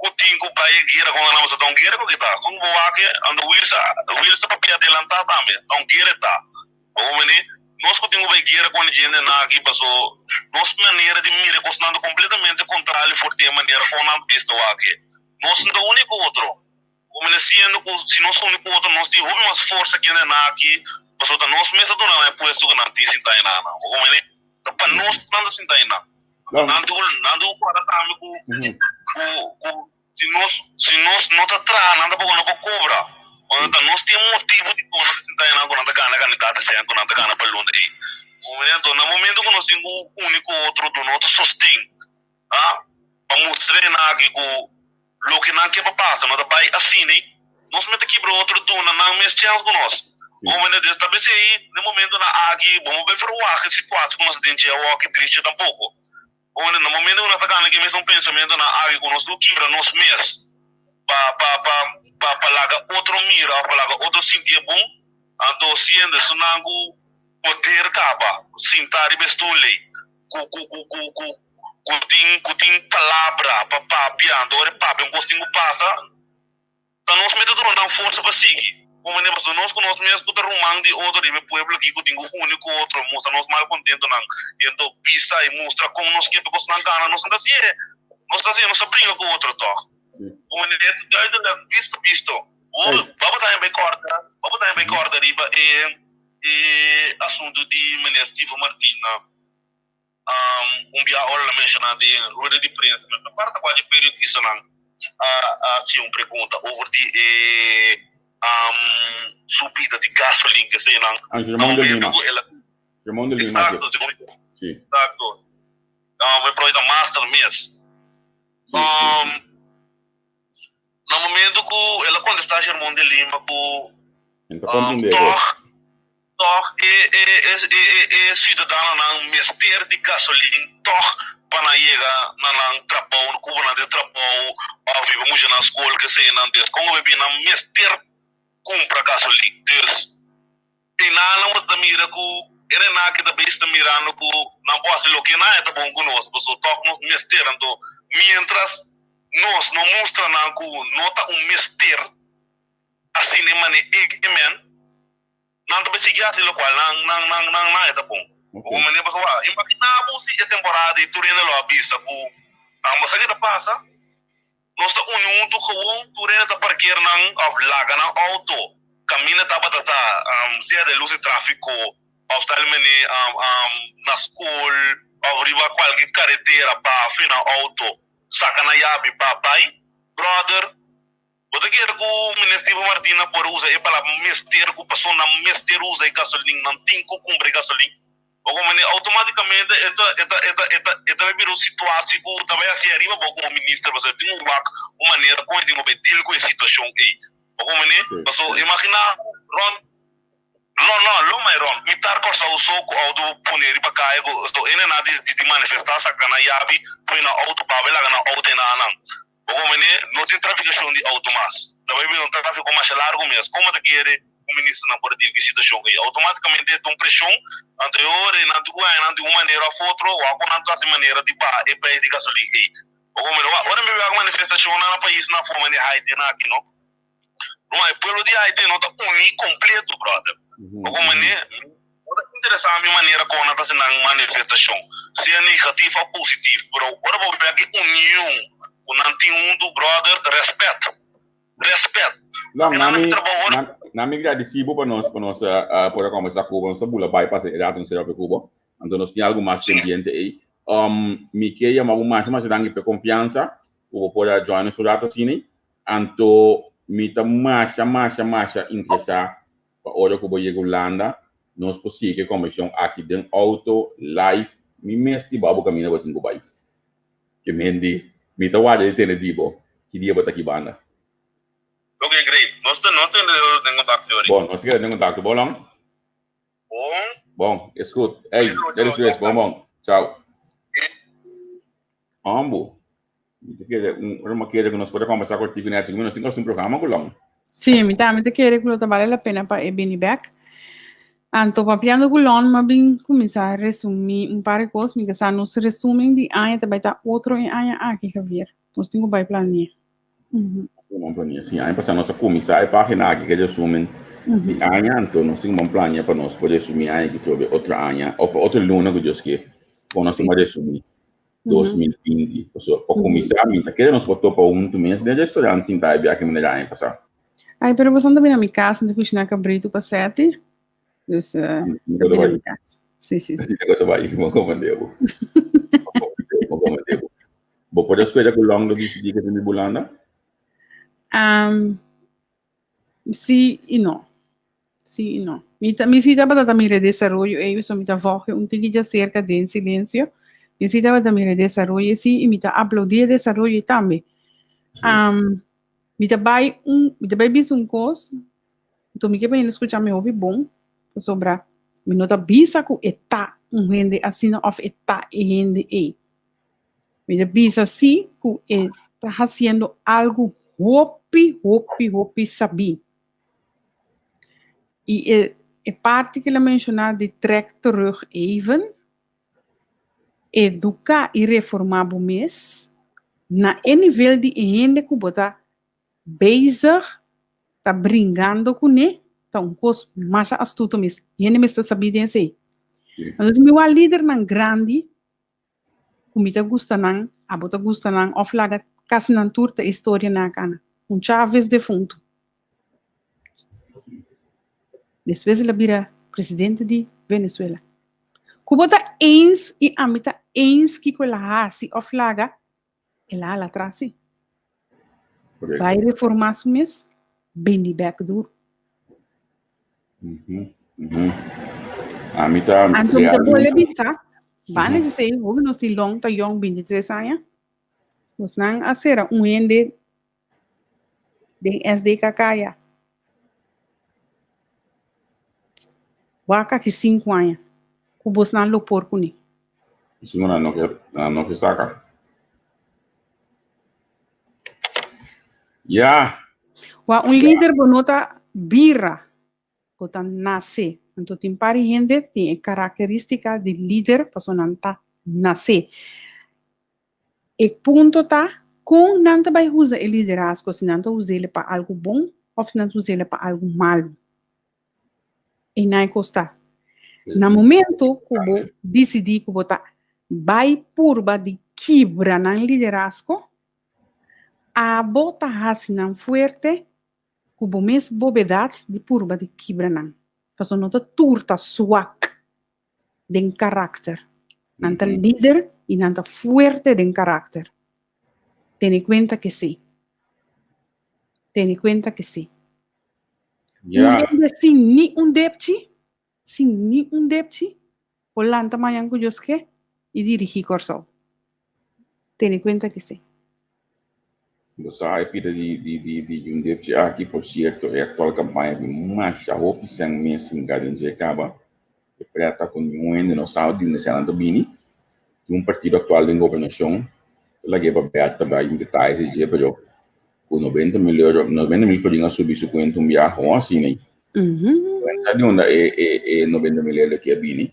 o tingo pai guerra com a nossa tão guerra que tá com o aqui ando Wilsa para adelantar também tão guerra tá o menino nós que tingo pai guerra com a gente na aqui passou nossa maneira de mirar costando completamente contrário forte a maneira com a pista aqui nós não é único outro o menino se nós somos único outro nós temos mais força aqui na aqui passou da nossa mesa do não é puesto que não tem sinta aí nada o menino para nós não sinta aí nada não para também se nós não tá atrás nada para não cobra quando nós temos motivo de quando se está indo quando tá ganhando candidato sem quando tá ganhando para longe aí no momento que nós temos o único outro do nosso sustento para mostrar aqui que o que não quer passar não vai assim nós metemos aqui para outro do não mais chance com nós o momento desse talvez aí no momento na aqui vamos ver para o ar que situação com nós dentro é o que triste tampouco no momento que nós estamos aqui mesmo pensamento na área que nós quebra nós mesmos para largar outro mira para largar outro sentir bom então sendo isso não poder acaba sentar e bestulei tem palavra para papiando ora papi um gostinho passa então nós metemos não força para seguir como nós que nós mesmos que rumang de outro de pueblo aqui que tem um único outro mostra nós mal contento não então pista e mostra como nós que porque não gana nós não assim nós briga com outro tó o menino doido visto vamos dar bem corda riba e assunto de ministro Steve Martina dia hora mencionado de roda de prensa mas parte qual de periodista não se pergunta over de subida de gasolina que sei não Germão de Lima exato sim exato vai para o master mesmo no momento que ela quando está Germão de Lima é cidadão não mister de gasolina para chegar na trapão no cubo na de trapão ao vivo muito na escola que sei não des como bebê na mister compra gasolina des e não te mira que era na que também está mirando que não pode ser o que não é tão bom conosco porque todos nos mister então mientras nós não mostra não que nota mister assim de maneira que não te seguir assim o qual não é tão bom o menino passou imagina se é temporada e tu ainda lo avisa que a moça que passa nós tá união do gewoon tu ainda tá parquear não laga não auto caminha tá batata se é de luz de tráfico ao estar na escola ao riba qualquer carretera para fina auto saca na chave para pai brother Bota quer que o Ministério Martina por usar é para mister que passou na mister usa gasolina, não tem que comprar gasolina. Automaticamente esta vai virar situação que também assim arriba como ministro você tem uma maneira como ele vai deal com a situação aí. Porque imagina não mais Ron, mitar coisa o soco auto punir para cá ele nada de manifestar sacana yabi foi na auto para lá na auto na não. Não tem traficação de auto mais. Também não tráfico mais largo mesmo. Como te quer o ministro não pode ter que situação aí automaticamente tem pressão anterior e não de uma maneira ou outra ou de maneira de para e país de gasolina aí. Agora me vai manifestação na país na forma de Haiti na aqui não. Não é pelo de Haiti não tá completo, brother. Interessante a minha maneira como nós fazemos na manifestação. Se é negativo ou positivo, agora vou pegar união. Não tem do brother de respeito. Não, na migra de Cibo para nós poder conversar com nós bula bypass era um será para Cuba. Então nós tem algo mais pendiente aí. Me que ya mais dangue para confiança, o poder join nos dados assim. Então me tá mais interessar para hora que vou chegar Holanda, nós possível comissão aqui dentro auto live me mestre babu caminho para Dubai. Que mendi me tá wade de dibo que dia bota aqui banda. Ok, great. Nós temos contato teórico. Bom, nós queremos contato, bom não? Bom, escuta. Ei, eres bom. Tchau. Ambo. Uma queira que nós podemos conversar com o Tico Neto, nós temos um programa com o Sim, me querer que vale a pena para ir back. Então, papiando com o mas bem começar a resumir par de coisas, porque se nos resumem de ano, também está outro em ano aqui que ver. Nós temos que planear. Vamos planear, sim. Aí passar nossa comissão, a página aqui que resumem de ano, então nós temos que planear para nós poder resumir ano que trouxe outro ano, ou outro luna que Deus quer, para nós poder resumir 2020. Para comissar, então que nós botou para mês, desde estudante, sim, tá, aqui no ano passar. Aí, pero você também na minha casa, depois na cabrito para 7. Dus, Sim. Agora vai, vou comandar. Vou poder escolher com o longo do dia que tem de Bolanda? Sim e não. Me cita para dar meu desenvolvimento, eu sou muito forte, tigre de cerca de silêncio. Me cita para dar meu desenvolvimento, sim, e me aplaudir desenvolvimento também. Me vai bis coisa, então me que bem escutar meu hobby bom. Sobra me nota bisa ku eta rende assim of eta rende me bisa si ku está fazendo algo hopi sabi e parte que ela mencionar de trek terug even educar e reformar o mês na nível de rende ku bota bezig tá brincando com ne então, coisa mais astuto mesmo. E ele me está sabendo assim. Mas meu líder não grande, como me gusta não, a bota gusta não, ou flaga casa não turta história na cana. Chávez defunto. Depois ele vira presidente de Venezuela. Kubota eens e amita eens que cola hasi ou flaga, ela lá atrás. Vai reformar o mês, bem de back duro. Então, depois de bisa, vai ser o que nós temos long 23 anos, nós não acera ende de SDKK. Waka que 5 anos, que você não lo porco ni. Isso não que saca. Líder bonota birra. Então, nasce. Então, tem gente tem característica de líder, para não nasce. E ponto tá, com não vai usar o liderazgo, se não usa ele para algo bom, ou se não usa ele para algo mal. E não custa. No momento que eu decidi que eu vai purba de quebra no liderazgo, a bota assim não forte, kubo mes bobedade de purba de quebra Paso nota turta swak den carácter. Nanta líder e nanta fuerte den carácter. Ten en cuenta que sí. Ten en cuenta que sí. Ya, Sin ni un depchi, Polanta mañana que y dirigí corso. Ten en cuenta que sí. você vai pedir de um depte aqui, por certo, é a atual campanha de mais a opção minha singarin de acaba e preta com um ende no Saudi no Senado Bini, um partido atual em governação, lagi para aberta para em detalhes de pero com 90 mil podinga subir 50 mil assim, né? Sabe onde é 90 mil aqui a Bini?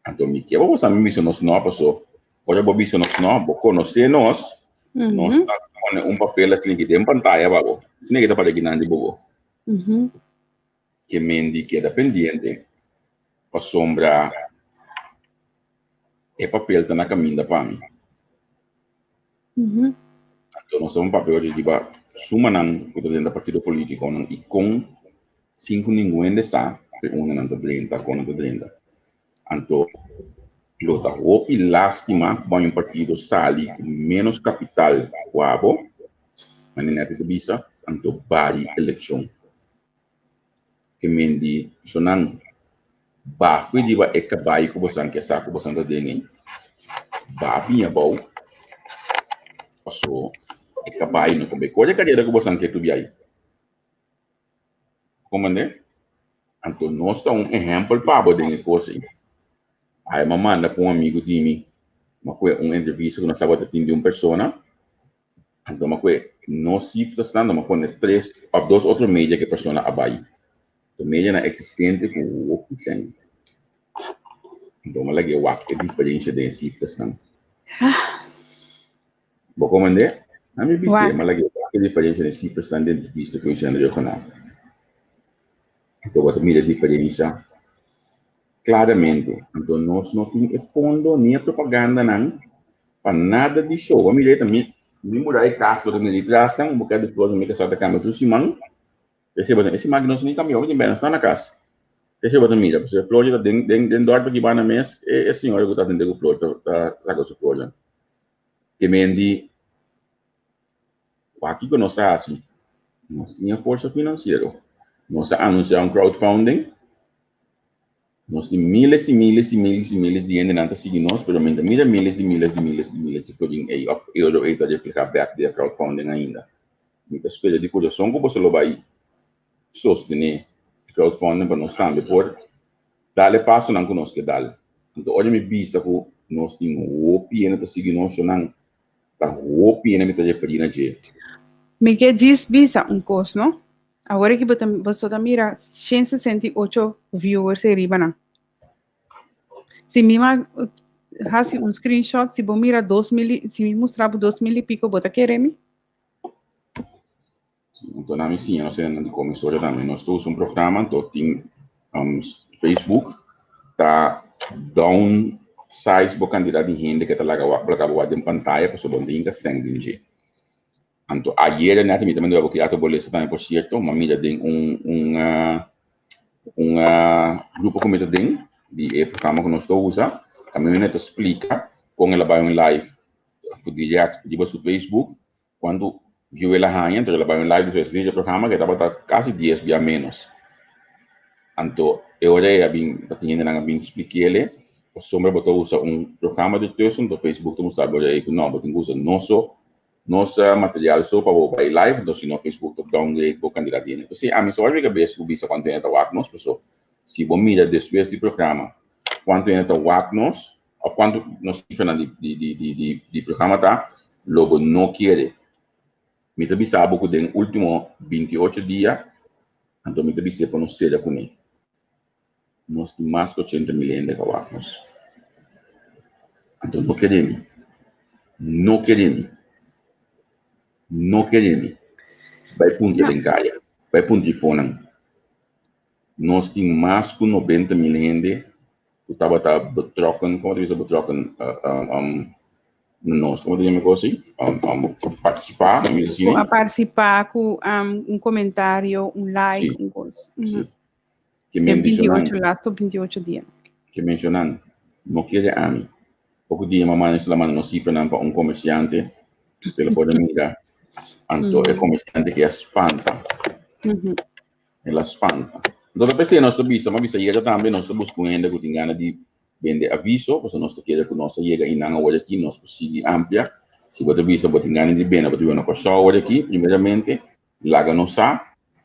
Então me que vamos saber se nós não passou. Olha, Bobby, se nós não, conhecer nós está com papel assim que tem pantalla bago. Sini kita pada ginandi bobo. Que mendi que é dependente. A sombra é papel tá na caminho da PAMI. Então nós temos um papel de diba suma nang dentro do partido político nang ikong 5 ninguém dessa una nang 30 com 30. Então lota hopi lástima bom um partido sali menos capital quabo manina de bisa anto bari election que mendi sonang ba fui diba ekabai ko bosan que sa ko bosan da dengi ba pinha bau passou ekabai no também coisa cadeira ko bosan que tu biai como né anto nós tá exemplo para dengi coisa aí manda com amigo de mim uma entrevista que nós estava atendendo uma pessoa então nós cifras estando uma coisa 3 ou 2 outros mídias que a pessoa abai a mídia não existente com o oficiante então mas lagi a diferença de cifras não vou comandar a mim mas lagi a diferença de cifras não dentro de vista que eu já não conheço então a mídia diferença claramente. Então, nós não temos fundo nem propaganda não, para nada de show. A minha também, me mudar de casa, para me traz um bocado de flores, me casar da cama do Simão. Esse mag não se nem caminhou, nem bem, está na casa. Esse botar mira, porque a flor está dentro do ar para que vai na mesa, é a senhora que está dentro da flor, está com a flor. Que me indi, aqui que nós assim, nós tínhamos força financeira, nós anunciamos crowdfunding. Nós temos miles e miles e miles e miles de gente que seguem nós, pero ainda miles de podem euro está de aplicar back de crowdfunding ainda. Muitas coisas de coração que você vai sostener crowdfunding para nós também por dar passo não conosco que dar. Então olha me vista que nós temos o pena que seguir nós não tá o pena me tá de fazer na Me que diz visa curso, não? Agora que você tá mira 168 viewers arriba, não? Se me faz screenshot, se você mira 2.000, se me mostrar 2.000 e pico, bota querer-me? Então, na minha nós temos começou também. Nós temos programa, então tem Facebook, tá downsize para quantidade de gente que tá lá em pantalla, para sobre onde ainda sangue. Então, ayer na também deu criado boleta também por certo, uma mídia tem grupo como tem de programa que nós usa, também não te explica como ela vai em live, tu diria de você Facebook, quando viu ela ganha, então ela vai em live do vídeo programa que estava quase 10 dias menos. Então, eu já bem tinha na bem expliquei ele, o sombra botou usa programa de texto do Facebook, tu sabe olha aí não, botou usa nosso material só para ir live, então se no Facebook tu downgrade por candidato então se a mim só vai ver se o bisa quanto é o nós pessoal se bom mira depois do programa quanto é o nós ou quanto nós cifra de programa tá logo não quer me também sabe que den último 28 dias então me também se para nós ser com ele nós temos mais de 80 milhões de nós então não queremos vai ponto de engaia vai ponto de fone nós temos mais de 90 mil gente que estava trocando como diz trocando nós como dizemos assim participar a participar com comentário like coisa que me 28 dias que mencionando não quer a mim pouco dia mamãe se lá manda nós cifra para comerciante pelo pode mirar Anto é comerciante que espanta. Ela espanta. Então, pensei, nós estamos chega também, nós estamos buscando que tenha de vender aviso, porque nós queremos que nós chega em uma hora aqui, nós conseguimos amplia. Se você visa, você tenha de bem, você vai na hora aqui, primeiramente, lá não sabe,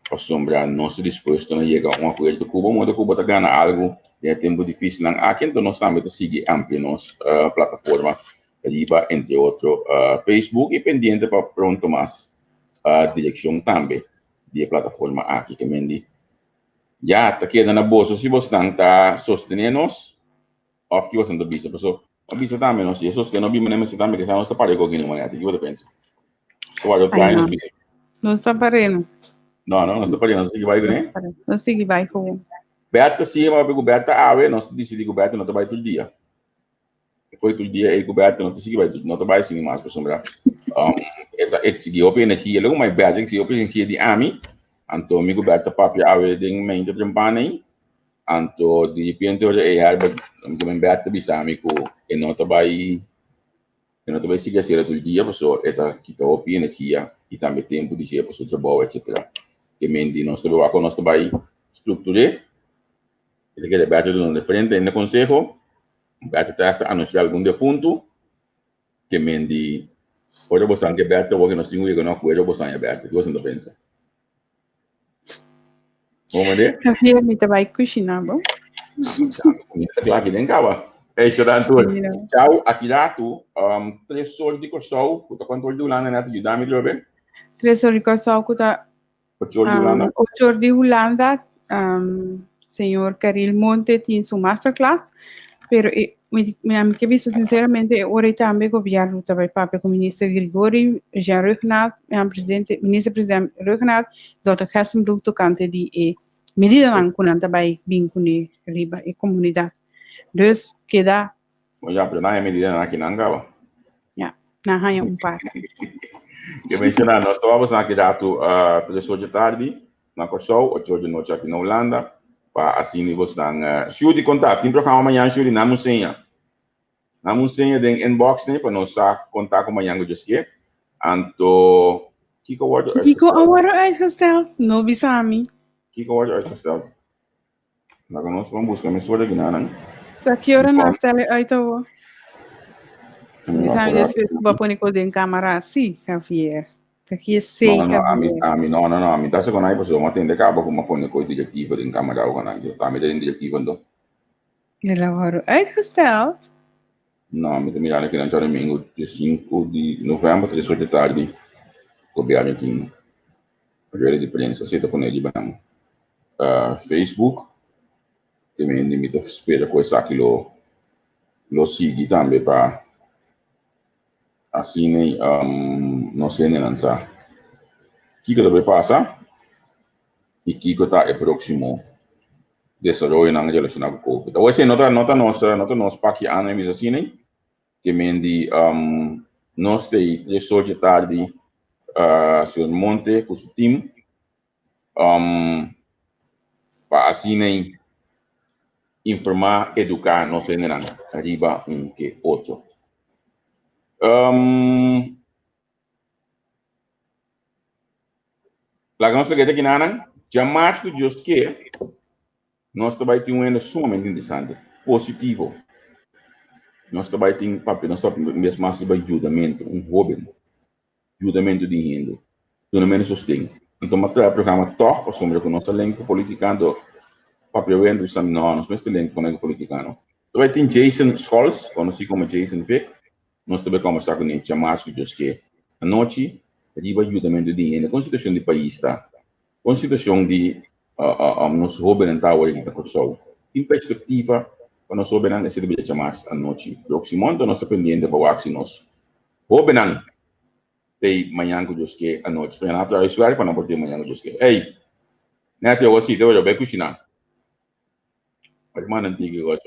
para sombra, nós estamos dispostos a chegar a um acordo com Cuba, mas Cuba está ganhando algo, é tempo difícil, aqui, então nós estamos seguir amplia nossa plataforma, entre outros, Facebook, e pendente para pronto mais direção também, de plataforma aqui, que mendi. Já, está quedando na bolsa, se você não está sostenendo nós, ou que você não está bisa, pessoal, a bisa também, nós, se você não bisa, mas também, que não está parado com alguém, mas o que você pensa? Não está parando. Não está parando, nós vai, né? Nós vai com. Berta, sim, mas o Berta, nós decidimos que o Berta não está todo dia. Depois todo dia, ele o Berta não está sim, mais, pessoal, seguir a energia, logo mais Berta, que se a energia de AMI, anto amigo Berta papi awe ding mente trempane anto di repente e alba amigo Berta bisa amigo e nota vai seguir ser todo dia pessoa eta kita opi energia e também tempo de dia pessoa trabalho etc que mendi nós trabalho com nós vai estruturar ele que Berta não depende no consejo Berta testa anunciar algum defunto que mendi pode você que Berta o que nós temos que não acordo você Berta que você não pensa. Javier, me vai cozinhar, bom? Claro que nem acaba. É isso, tchau, aqui lá tu, 3 horas de corção, quanto horas de Holanda, né? Tu dá me bem? 3 horas de corção, 8 horas de Holanda. 8 horas de Holanda, senhor Caril Monte tem sua masterclass, pero me que vista sinceramente, ora também governo também papo com o ministro Grigori, Jean Reugnat, ministro-presidente Reugnat, Dr. Hessenbroek tocante de medida não com também vincune riba e comunidade. Dus queda. Já para na medida aqui não acaba. Já, na hanya parte. Que mencionar, nós estávamos aqui dado 3 horas de tarde na Corsol, 8 horas de noite aqui na Holanda. Para assim você dan show de contato, tem programa amanhã show de namusenha den inbox né para nós contar com amanhã que que anto Kiko award uitgesteld no bisami Kiko wordt uitgesteld na nós vamos buscar me suada ginanan sa que hora na stelle uitou bisami depois que baponi ko den camera assim Javier aqui sei a mim tá se com aí pessoal mas tem de cabo como põe com diretivo den câmera ou na eu tá me den diretivo então ela wordt uitgesteld. Não, me mirar aqui na domingo, dia 5 de novembro, 3 horas da tarde, governo aqui, a de imprensa, você está com ele, Facebook, também me espera coisa que lo siga também para assim, não sei nem lançar. O que deve passar? E o que está é próximo desenvolvimento na relação com o Covid. Então, você nota nosso paquiano mesmo assim, né? Que mendi nós temos 3 horas de tarde sur monte com o time para assim, né? Informar, educar, não sei nem arriba que outro. Lá que nós pegamos aqui na jamais que Deus quer nós também temos um ano sumamente interessante, positivo. Nós também temos papel, nós temos mesmo assim ajudamento, jovem, ajudamento de renda, ajudamento de sustento. Então, o programa top, para sombra com nosso elenco politicano, papel vendo isso não, nós mesmo elenco com o politicano. Também tem Jason Scholes, conhecido como Jason Vick, nós também conversar com ele, chamar que Deus quer. A noite, arriba ajudamento de renda, constituição de país, tá? Constituição de nos jovens tá hoje na Corsol. Em perspectiva, para nós jovens é servir mais à noite. Próximo ano nós dependendo para o axi nós jovens tem manhã que Deus quer à noite. Para nós isso é para não poder manhã que Deus quer. Ei, né até hoje eu bem cozinhar. Mas mano antigo